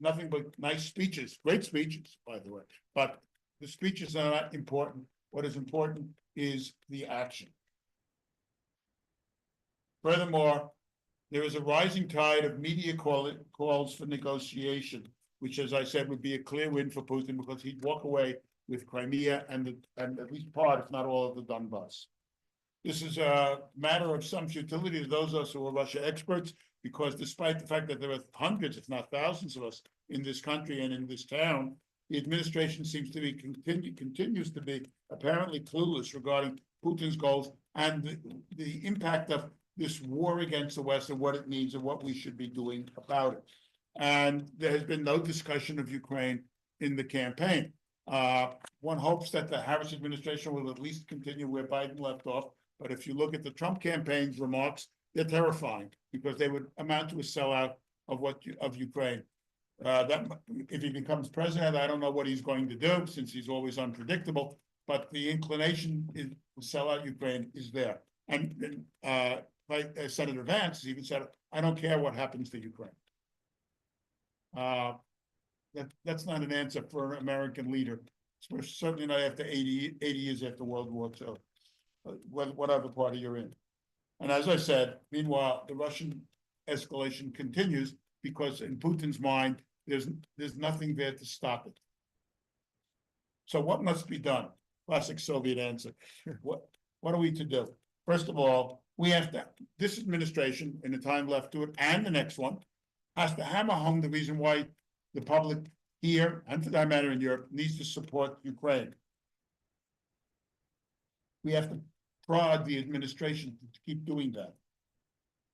nothing but nice speeches, great speeches, by the way. But the speeches are not important. What is important is the action. Furthermore, there is a rising tide of media calls for negotiation, which, as I said, would be a clear win for Putin because he'd walk away with Crimea and at least part, if not all, of the Donbass. This is a matter of some futility to those of us who are Russia experts, because despite the fact that there are hundreds, if not thousands of us in this country and in this town, the administration seems to be continues to be apparently clueless regarding Putin's goals and the impact of this war against the West and what it means and what we should be doing about it. And there has been no discussion of Ukraine in the campaign. One hopes that the Harris administration will at least continue where Biden left off. But if you look at the Trump campaign's remarks, they're terrifying because they would amount to a sellout of Ukraine. That if he becomes president, I don't know what he's going to do since he's always unpredictable. But the inclination to sell out Ukraine is there. And Senator Vance even said, I don't care what happens to Ukraine. That's not an answer for an American leader, certainly not after 80 years after World War II, whatever party you're in. And as I said, meanwhile, the Russian escalation continues because in Putin's mind, there's nothing there to stop it. So what must be done? Classic Soviet answer. What are we to do? First of all, we have to, this administration, in the time left to it, and the next one, has to hammer home the reason why the public here, and for that matter in Europe, needs to support Ukraine. We have to prod the administration to keep doing that.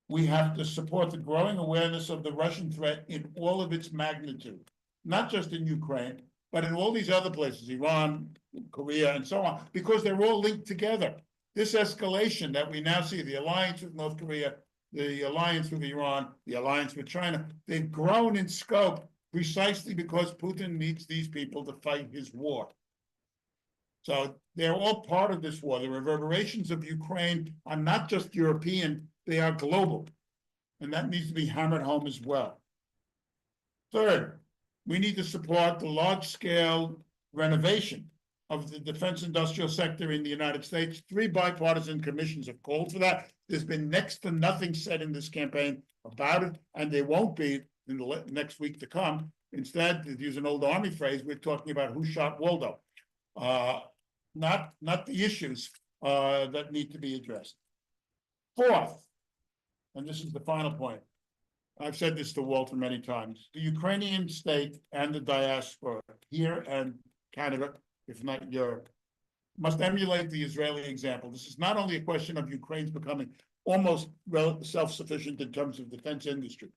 We have to support the growing awareness of the Russian threat in all of its magnitude, not just in Ukraine, but in all these other places, Iran, Korea, and so on, because they're all linked together. This escalation that we now see, the alliance with North Korea, the alliance with Iran, the alliance with China, they've grown in scope precisely because Putin needs these people to fight his war. So they're all part of this war. The reverberations of Ukraine are not just European, they are global. And that needs to be hammered home as well. Third, we need to support the large-scale renovation of the defense industrial sector in the United States. 3 bipartisan commissions have called for that. There's been next to nothing said in this campaign about it, and there won't be in the next week to come. Instead, to use an old Army phrase, we're talking about who shot Waldo, not the issues that need to be addressed. Fourth, and this is the final point, I've said this to Walter many times, the Ukrainian state and the diaspora here and Canada, if not Europe, must emulate the Israeli example. This is not only a question of Ukraine's becoming almost self-sufficient in terms of defense industry,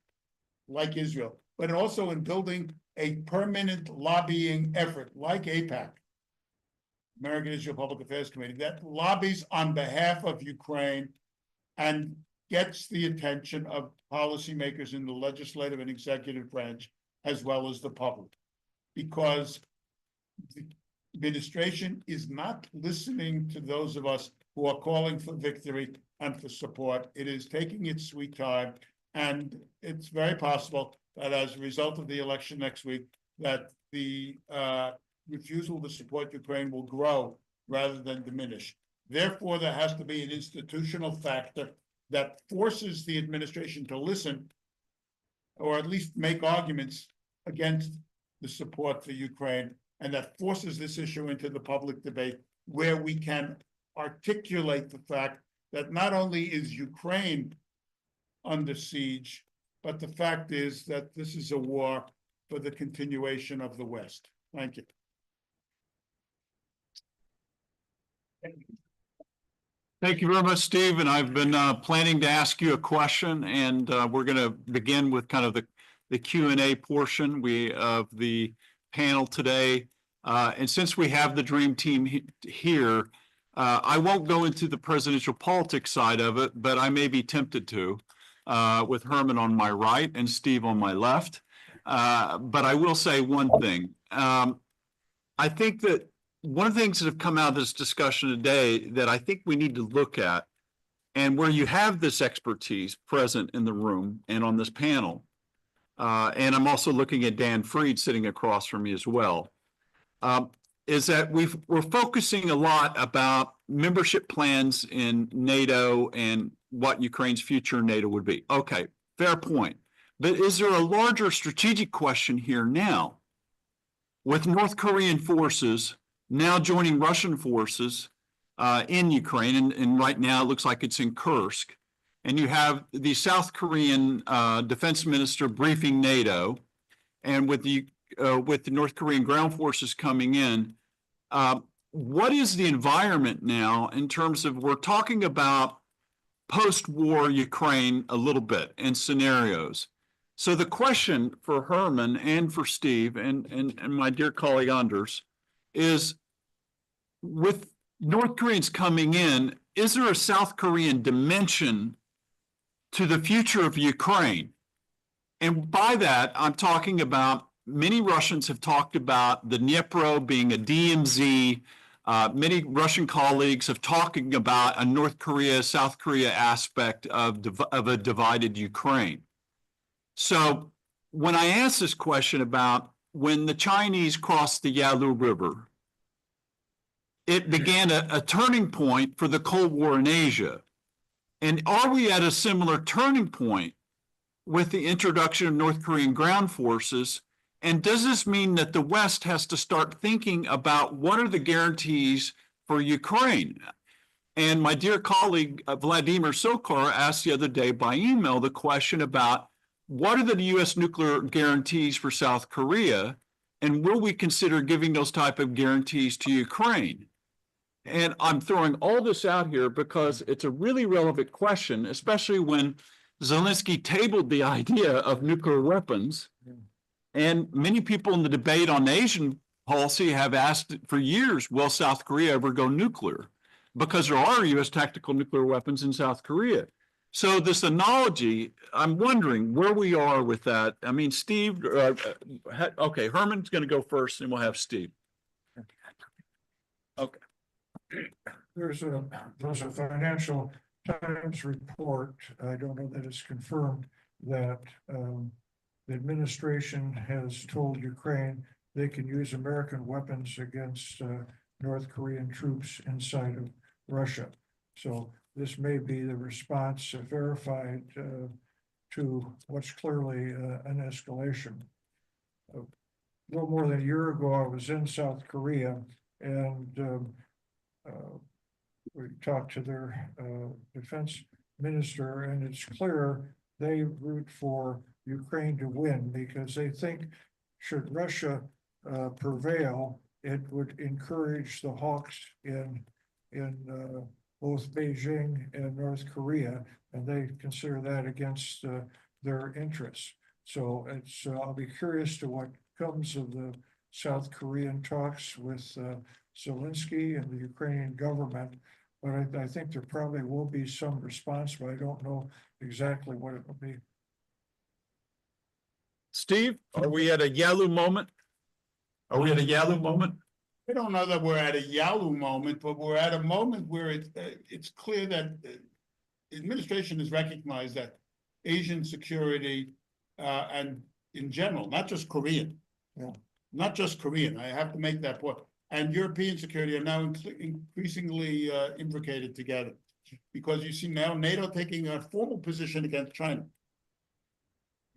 like Israel, but also in building a permanent lobbying effort like AIPAC, American Israel Public Affairs Committee, that lobbies on behalf of Ukraine and gets the attention of policymakers in the legislative and executive branch, as well as the public. Because the administration is not listening to those of us who are calling for victory and for support. It is taking its sweet time, and it's very possible that as a result of the election next week, that the refusal to support Ukraine will grow rather than diminish. Therefore, there has to be an institutional factor that forces the administration to listen, or at least make arguments against the support for Ukraine, and that forces this issue into the public debate, where we can articulate the fact that not only is Ukraine under siege, but the fact is that this is a war for the continuation of the West. Thank you. Thank you very much, Steve. And I've been planning to ask you a question, and we're going to begin with kind of the Q&A portion of the panel today. And since we have the dream team here, I won't go into the presidential politics side of it, but I may be tempted to, with Herman on my right and Steve on my left. But I will say one thing. I think that one of the things that have come out of this discussion today that I think we need to look at, and where you have this expertise present in the room and on this panel, and I'm also looking at Dan Freed sitting across from me as well, is that we're focusing a lot about membership plans in NATO and what Ukraine's future in NATO would be. Okay, fair point. But is there a larger strategic question here now? With North Korean forces now joining Russian forces in Ukraine, and right now it looks like it's in Kursk, and you have the South Korean defense minister briefing NATO, and with the North Korean ground forces coming in, what is the environment now in terms of, we're talking about post-war Ukraine a little bit and scenarios. So the question for Herman and for Steve and my dear colleague Anders is, with North Koreans coming in, is there a South Korean dimension to the future of Ukraine? And by that, I'm talking about, many Russians have talked about the Dnipro being a DMZ Many Russian colleagues have talking about a North Korea, South Korea aspect of a divided Ukraine. So when I asked this question about when the Chinese crossed the Yalu River, it began a turning point for the Cold War in Asia. And are we at a similar turning point with the introduction of North Korean ground forces? And does this mean that the West has to start thinking about what are the guarantees for Ukraine? And my dear colleague, Vladimir Sokar, asked the other day by email the question about what are the U.S. nuclear guarantees for South Korea? And will we consider giving those type of guarantees to Ukraine? And I'm throwing all this out here because it's a really relevant question, especially when Zelensky tabled the idea of nuclear weapons. And many people in the debate on Asian policy have asked for years, will South Korea ever go nuclear? Because there are U.S. tactical nuclear weapons in South Korea. So this analogy, I'm wondering where we are with that. I mean, Steve, okay, Herman's going to go first and we'll have Steve. Okay. There's a Financial Times report, I don't know that it's confirmed, that the administration has told Ukraine they can use American weapons against North Korean troops inside of Russia. So this may be the response verified to what's clearly an escalation. A little more than a year ago, I was in South Korea, and we talked to their defense minister, and it's clear they root for Ukraine to win because they think should Russia prevail, it would encourage the hawks in both Beijing and North Korea, and they consider that against their interests. So it's I'll be curious to what comes of the South Korean talks with Zelensky and the Ukrainian government, but I think there probably will be some response, but I don't know exactly what it will be. Steve, are we at a Yalu moment? Are we at a Yalu moment? I don't know that we're at a Yalu moment, but we're at a moment where it's clear that the administration has recognized that Asian security and in general, not just Korean, not just Korean, I have to make that point, and European security are now increasingly imbricated together, because you see now NATO taking a formal position against China.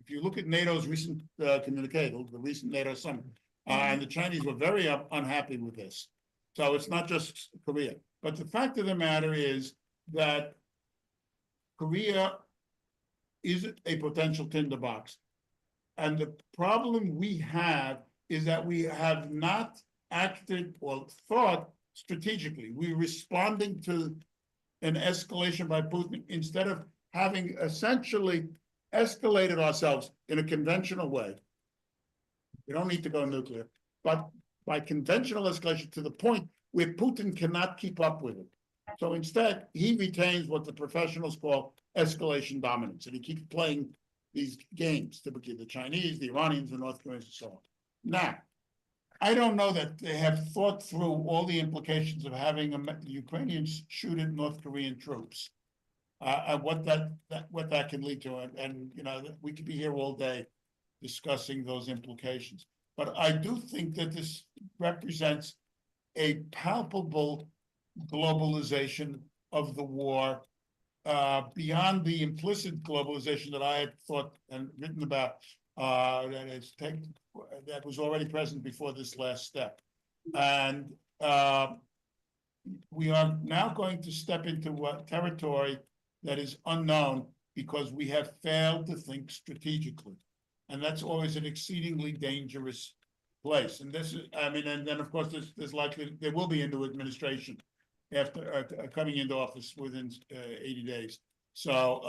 If you look at NATO's recent communique, the recent NATO summit, and the Chinese were very unhappy with this. So it's not just Korea. But the fact of the matter is that Korea is a potential tinderbox. And the problem we have is that we have not acted or thought strategically. We're responding to an escalation by Putin instead of having essentially escalated ourselves in a conventional way. We don't need to go nuclear, but by conventional escalation to the point where Putin cannot keep up with it. So instead, he retains what the professionals call escalation dominance, and he keeps playing these games, typically the Chinese, the Iranians, the North Koreans, and so on. Now, I don't know that they have thought through all the implications of having the Ukrainians shoot at North Korean troops, and what that can lead to, and you know, we could be here all day discussing those implications. But I do think that this represents a palpable globalization of the war, beyond the implicit globalization that I had thought and written about, that was already present before this last step. And we are now going to step into what territory that is unknown because we have failed to think strategically. And that's always an exceedingly dangerous place. And this is, I mean, and then of course, there's likely, there will be a new administration after coming into office within 80 days. So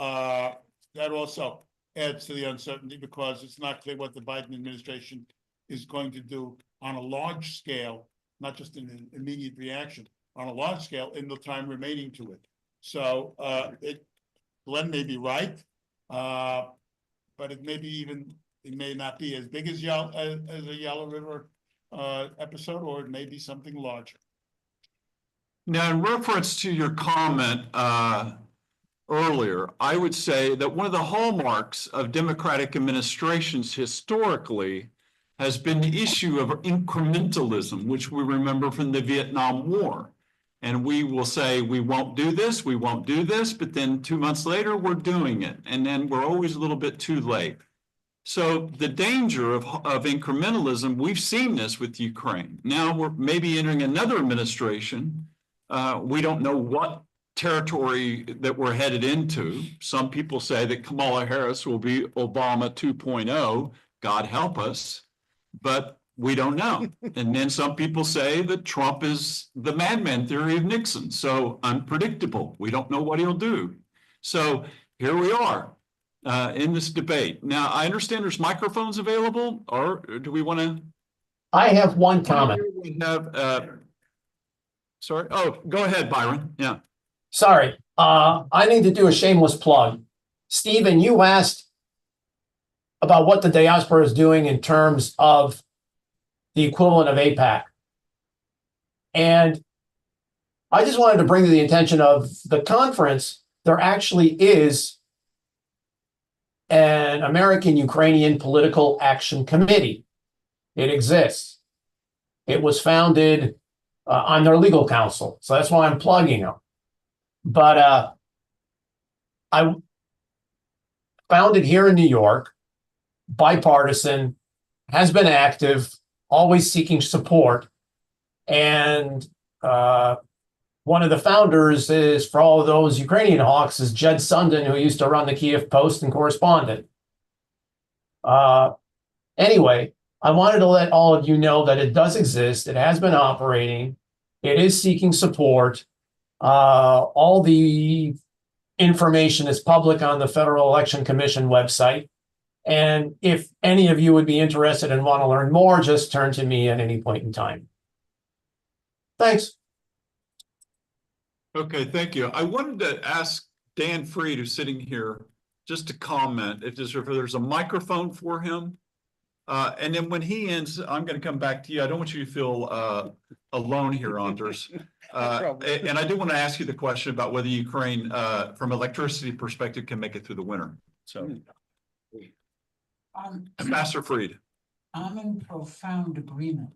that also adds to the uncertainty because it's not clear what the Biden administration is going to do on a large scale, not just in an immediate reaction, on a large scale in the time remaining to it. So Glenn may be right, but it may be even, it may not be as big as a Yellow River episode, or it may be something larger. Now, in reference to your comment earlier, I would say that one of the hallmarks of democratic administrations historically has been the issue of incrementalism, which we remember from the Vietnam War. And we will say, we won't do this, but then 2 months later, we're doing it. And then we're always a little bit too late. So the danger of incrementalism, we've seen this with Ukraine. Now we're maybe entering another administration. We don't know what territory that we're headed into. Some people say that Kamala Harris will be Obama 2.0, God help us, but we don't know. And then some people say that Trump is the madman theory of Nixon, so unpredictable. We don't know what he'll do. So here we are in this debate. Now, I understand there's microphones available, or do we want to? I have one comment. We have, sorry, oh, go ahead, Byron, yeah. Sorry, I need to do a shameless plug. Stephen, you asked about what the diaspora is doing in terms of the equivalent of APAC. And I just wanted to bring to the attention of the conference, there actually is an American-Ukrainian Political Action Committee. It exists. It was founded on their legal counsel. So that's why I'm plugging them. But I found it here in New York, bipartisan, has been active, always seeking support. And one of the founders is, for all of those Ukrainian hawks, is Jed Sundin, who used to run the Kiev Post and correspondent. Anyway, I wanted to let all of you know that it does exist. It has been operating. It is seeking support. All the information is public on the Federal Election Commission website. And if any of you would be interested and want to learn more, just turn to me at any point in time. Thanks. Okay, thank you. I wanted to ask Dan Freed, who's sitting here, just to comment if there's a microphone for him. And then when he ends, I'm going to come back to you. I don't want you to feel alone here, Anders. And I do want to ask you the question about whether Ukraine, from electricity perspective, can make it through the winter. So, Ambassador Freed. I'm in profound agreement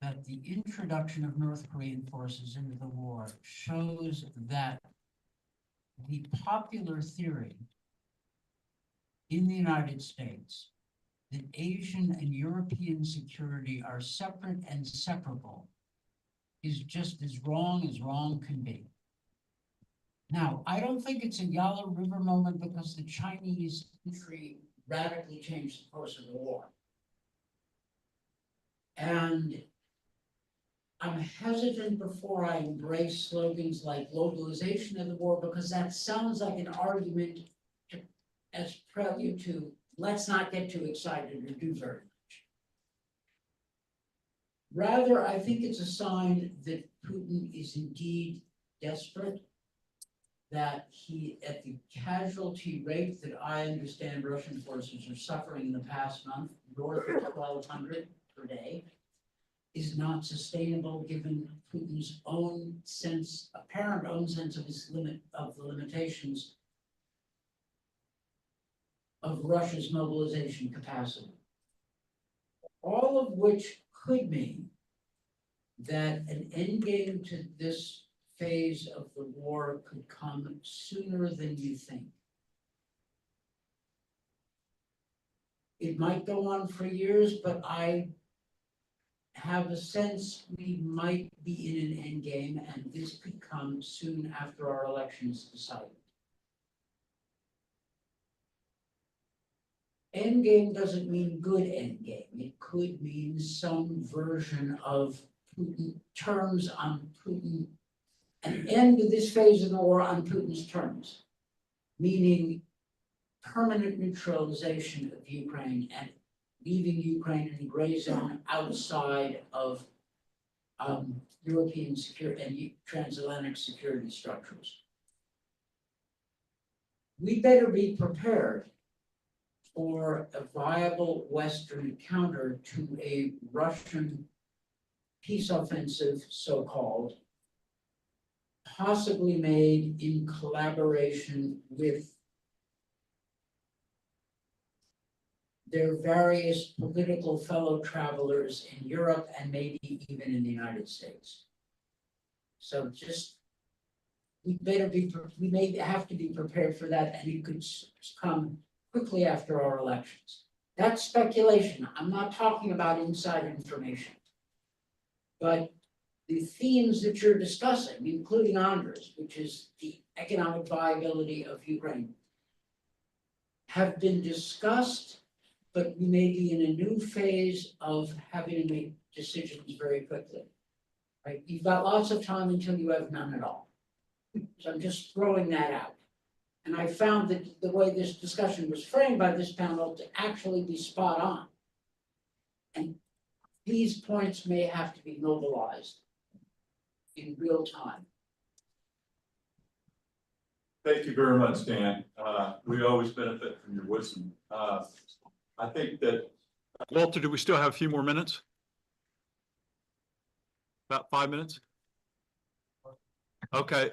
that the introduction of North Korean forces into the war shows that the popular theory in the United States that Asian and European security are separate and separable is just as wrong can be. Now, I don't think it's a Yellow River moment because the Chinese entry radically changed the course of the war. And I'm hesitant before I embrace slogans like globalization of the war, because that sounds like an argument as prelude to let's not get too excited or do very much. Rather, I think it's a sign that Putin is indeed desperate, that he, at the casualty rate that I understand Russian forces are suffering in the past month, north of 1,200 per day, is not sustainable given Putin's own sense, apparent own sense of his the limitations of Russia's mobilization capacity. All of which could mean that an endgame to this phase of the war could come sooner than you think. It might go on for years, but I have a sense we might be in an endgame, and this could come soon after our election is decided. Endgame doesn't mean good endgame. It could mean some version of Putin terms on Putin, an end to this phase of the war on Putin's terms, meaning permanent neutralization of Ukraine and leaving Ukraine in a gray zone outside of European security and transatlantic security structures. We better be prepared for a viable Western counter to a Russian peace offensive, so-called, possibly made in collaboration with their various political fellow travelers in Europe and maybe even in the United States. So just, we may have to be prepared for that, and it could come quickly after our elections. That's speculation. I'm not talking about inside information. But the themes that you're discussing, including Andres, which is the economic viability of Ukraine, have been discussed, but we may be in a new phase of having to make decisions very quickly. Right? You've got lots of time until you have none at all. So I'm just throwing that out. And I found that the way this discussion was framed by this panel to actually be spot on. And these points may have to be mobilized in real time. Thank you very much, Dan. We always benefit from your wisdom. I think that, Walter, do we still have a few more minutes? About 5 minutes? Okay,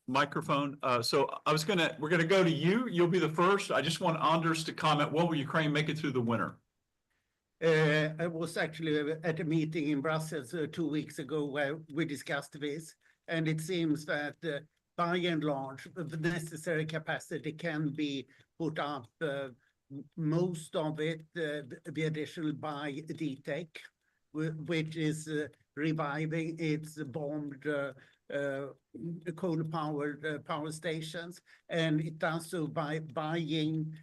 microphone. So we're gonna go to you. You'll be the first. I just want Anders to comment. What will Ukraine make it through the winter? I was actually at a meeting in Brussels 2 weeks ago where we discussed this, and it seems that by and large, the necessary capacity can be put up, most of it, the additional by DTEC, which is reviving its bombed coal-powered power stations, and it does so by buying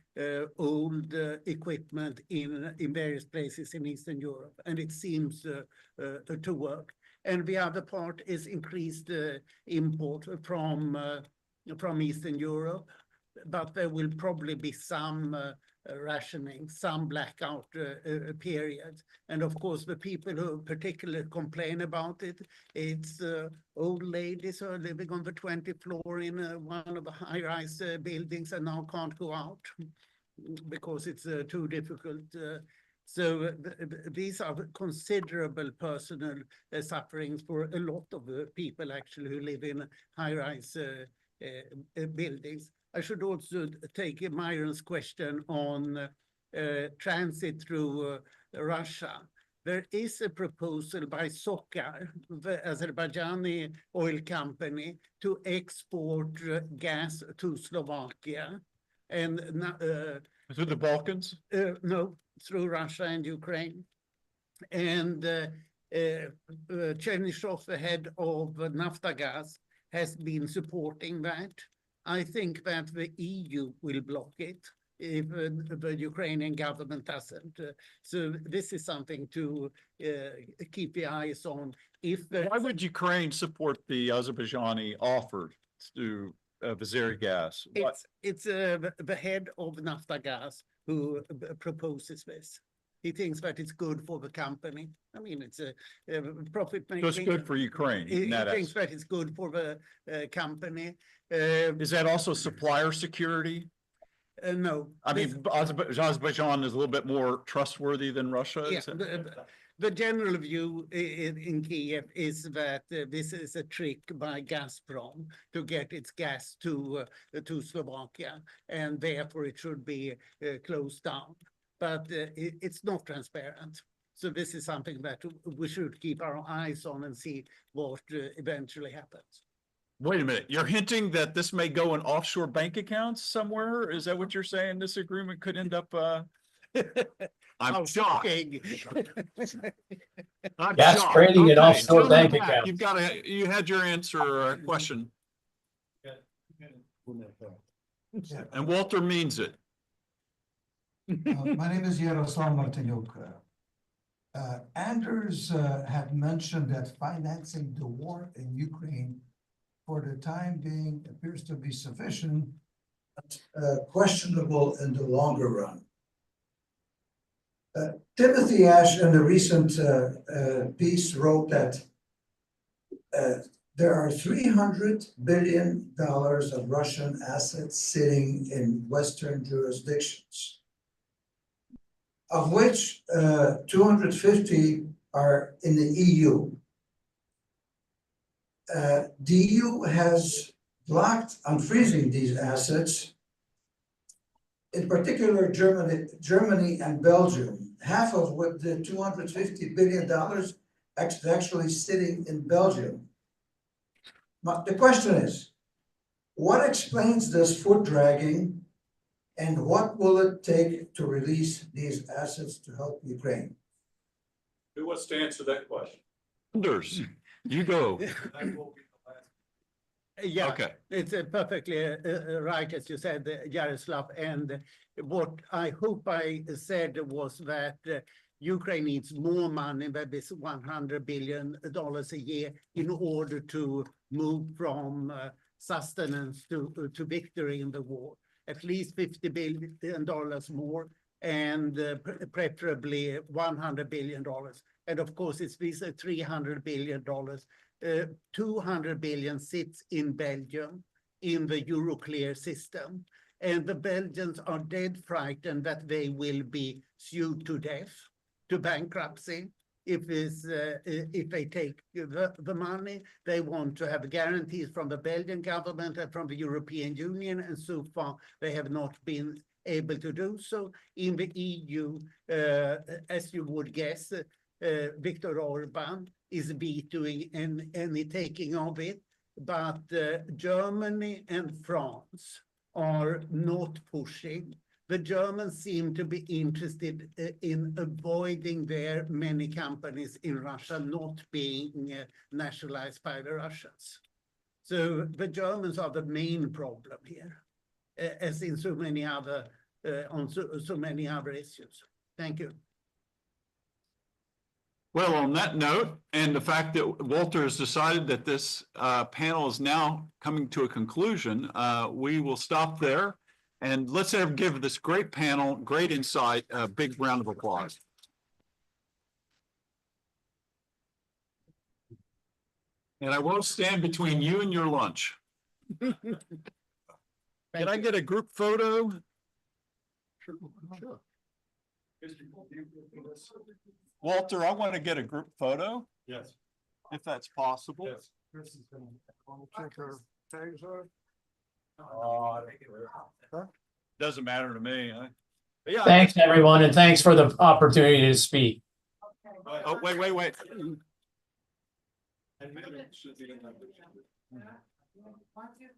old equipment in various places in Eastern Europe, and it seems to work. And the other part is increased import from Eastern Europe, but there will probably be some rationing, some blackout periods. And of course, the people who particularly complain about it, it's old ladies who are living on the 20th floor in one of the high-rise buildings and now can't go out because it's too difficult. So these are considerable personal sufferings for a lot of people actually who live in high-rise buildings. I should also take Myron's question on transit through Russia. There is a proposal by Sokar, the Azerbaijani oil company, to export gas to Slovakia. And Through the Balkans? No, through Russia and Ukraine. And Chernyshov, the head of Naftagaz, has been supporting that. I think that the EU will block it if the Ukrainian government doesn't. So this is something to keep the eyes on. Why would Ukraine support the Azerbaijani offer to Azeri gas? It's the head of Naftagaz who proposes this. He thinks that it's good for the company. I mean, it's a profit making. So it's good for Ukraine. He thinks that it's good for the company. Is that also supplier security? No. I mean, Azerbaijan is a little bit more trustworthy than Russia. Yeah, the general view in Kiev is that this is a trick by Gazprom to get its gas to Slovakia, and therefore it should be closed down. But it's not transparent. So this is something that we should keep our eyes on and see what eventually happens. Wait a minute, you're hinting that this may go in offshore bank accounts somewhere? Is that what you're saying? This agreement could end up, I'm shocked. I'm Gas shocked. trading in Okay, offshore gentlemen, bank accounts. You had your answer, question. And Walter means it. My name is Yaroslav Martinyuk. Anders had mentioned that financing the war in Ukraine for the time being appears to be sufficient, but questionable in the longer run. Timothy Ash in a recent piece wrote that there are $300 billion of Russian assets sitting in Western jurisdictions, of which 250 are in the EU. the EU has blocked unfreezing these assets. In particular, Germany and Belgium, half of what the $250 billion actually sitting in Belgium. The question is, what explains this foot dragging? And what will it take to release these assets to help Ukraine? Who wants to answer that question? Anders, you go. Yeah, Okay. it's perfectly right, as you said, Jaroslav. And what I hope I said was that Ukraine needs more money, maybe $100 billion a year, in order to move from sustenance to victory in the war. At least $50 billion more, and preferably $100 billion. And of course, it's this $300 billion. $200 billion sits in Belgium in the Euroclear system. And the Belgians are dead frightened that they will be sued to death, to bankruptcy. If they take the money, they want to have guarantees from the Belgian government and from the European Union, and so far they have not been able to do so. In the EU, as you would guess, Viktor Orban is vetoing any taking of it, but Germany and France are not pushing. The Germans seem to be interested in avoiding their many companies in Russia not being nationalized by the Russians. So the Germans are the main problem here, as in so many other on so many other issues. Thank you. Well, on that note, and the fact that Walter has decided that this panel is now coming to a conclusion, we will stop there. And let's give this great panel, great insight, a big round of applause. And I won't stand between you and your lunch. Can I get a group photo? Sure. Walter, I want to get a group photo. Yes. If that's possible. Yes. Doesn't matter to me. Yeah. Thanks, everyone, and thanks for the opportunity to speak. Oh, wait. 1, 2,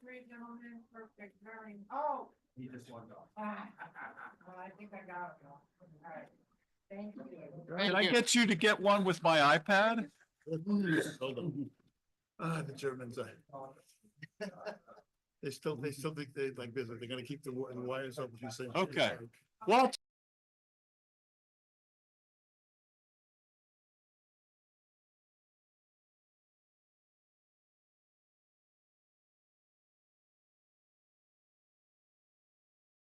3, gentlemen, perfect, very, oh. He just wanted to. Well, I think I got it. All right. Thank you. Can I get you to get one with my iPad? Hold on. The Germans, they still think they like business. They're gonna keep the wires open. Okay. Walter.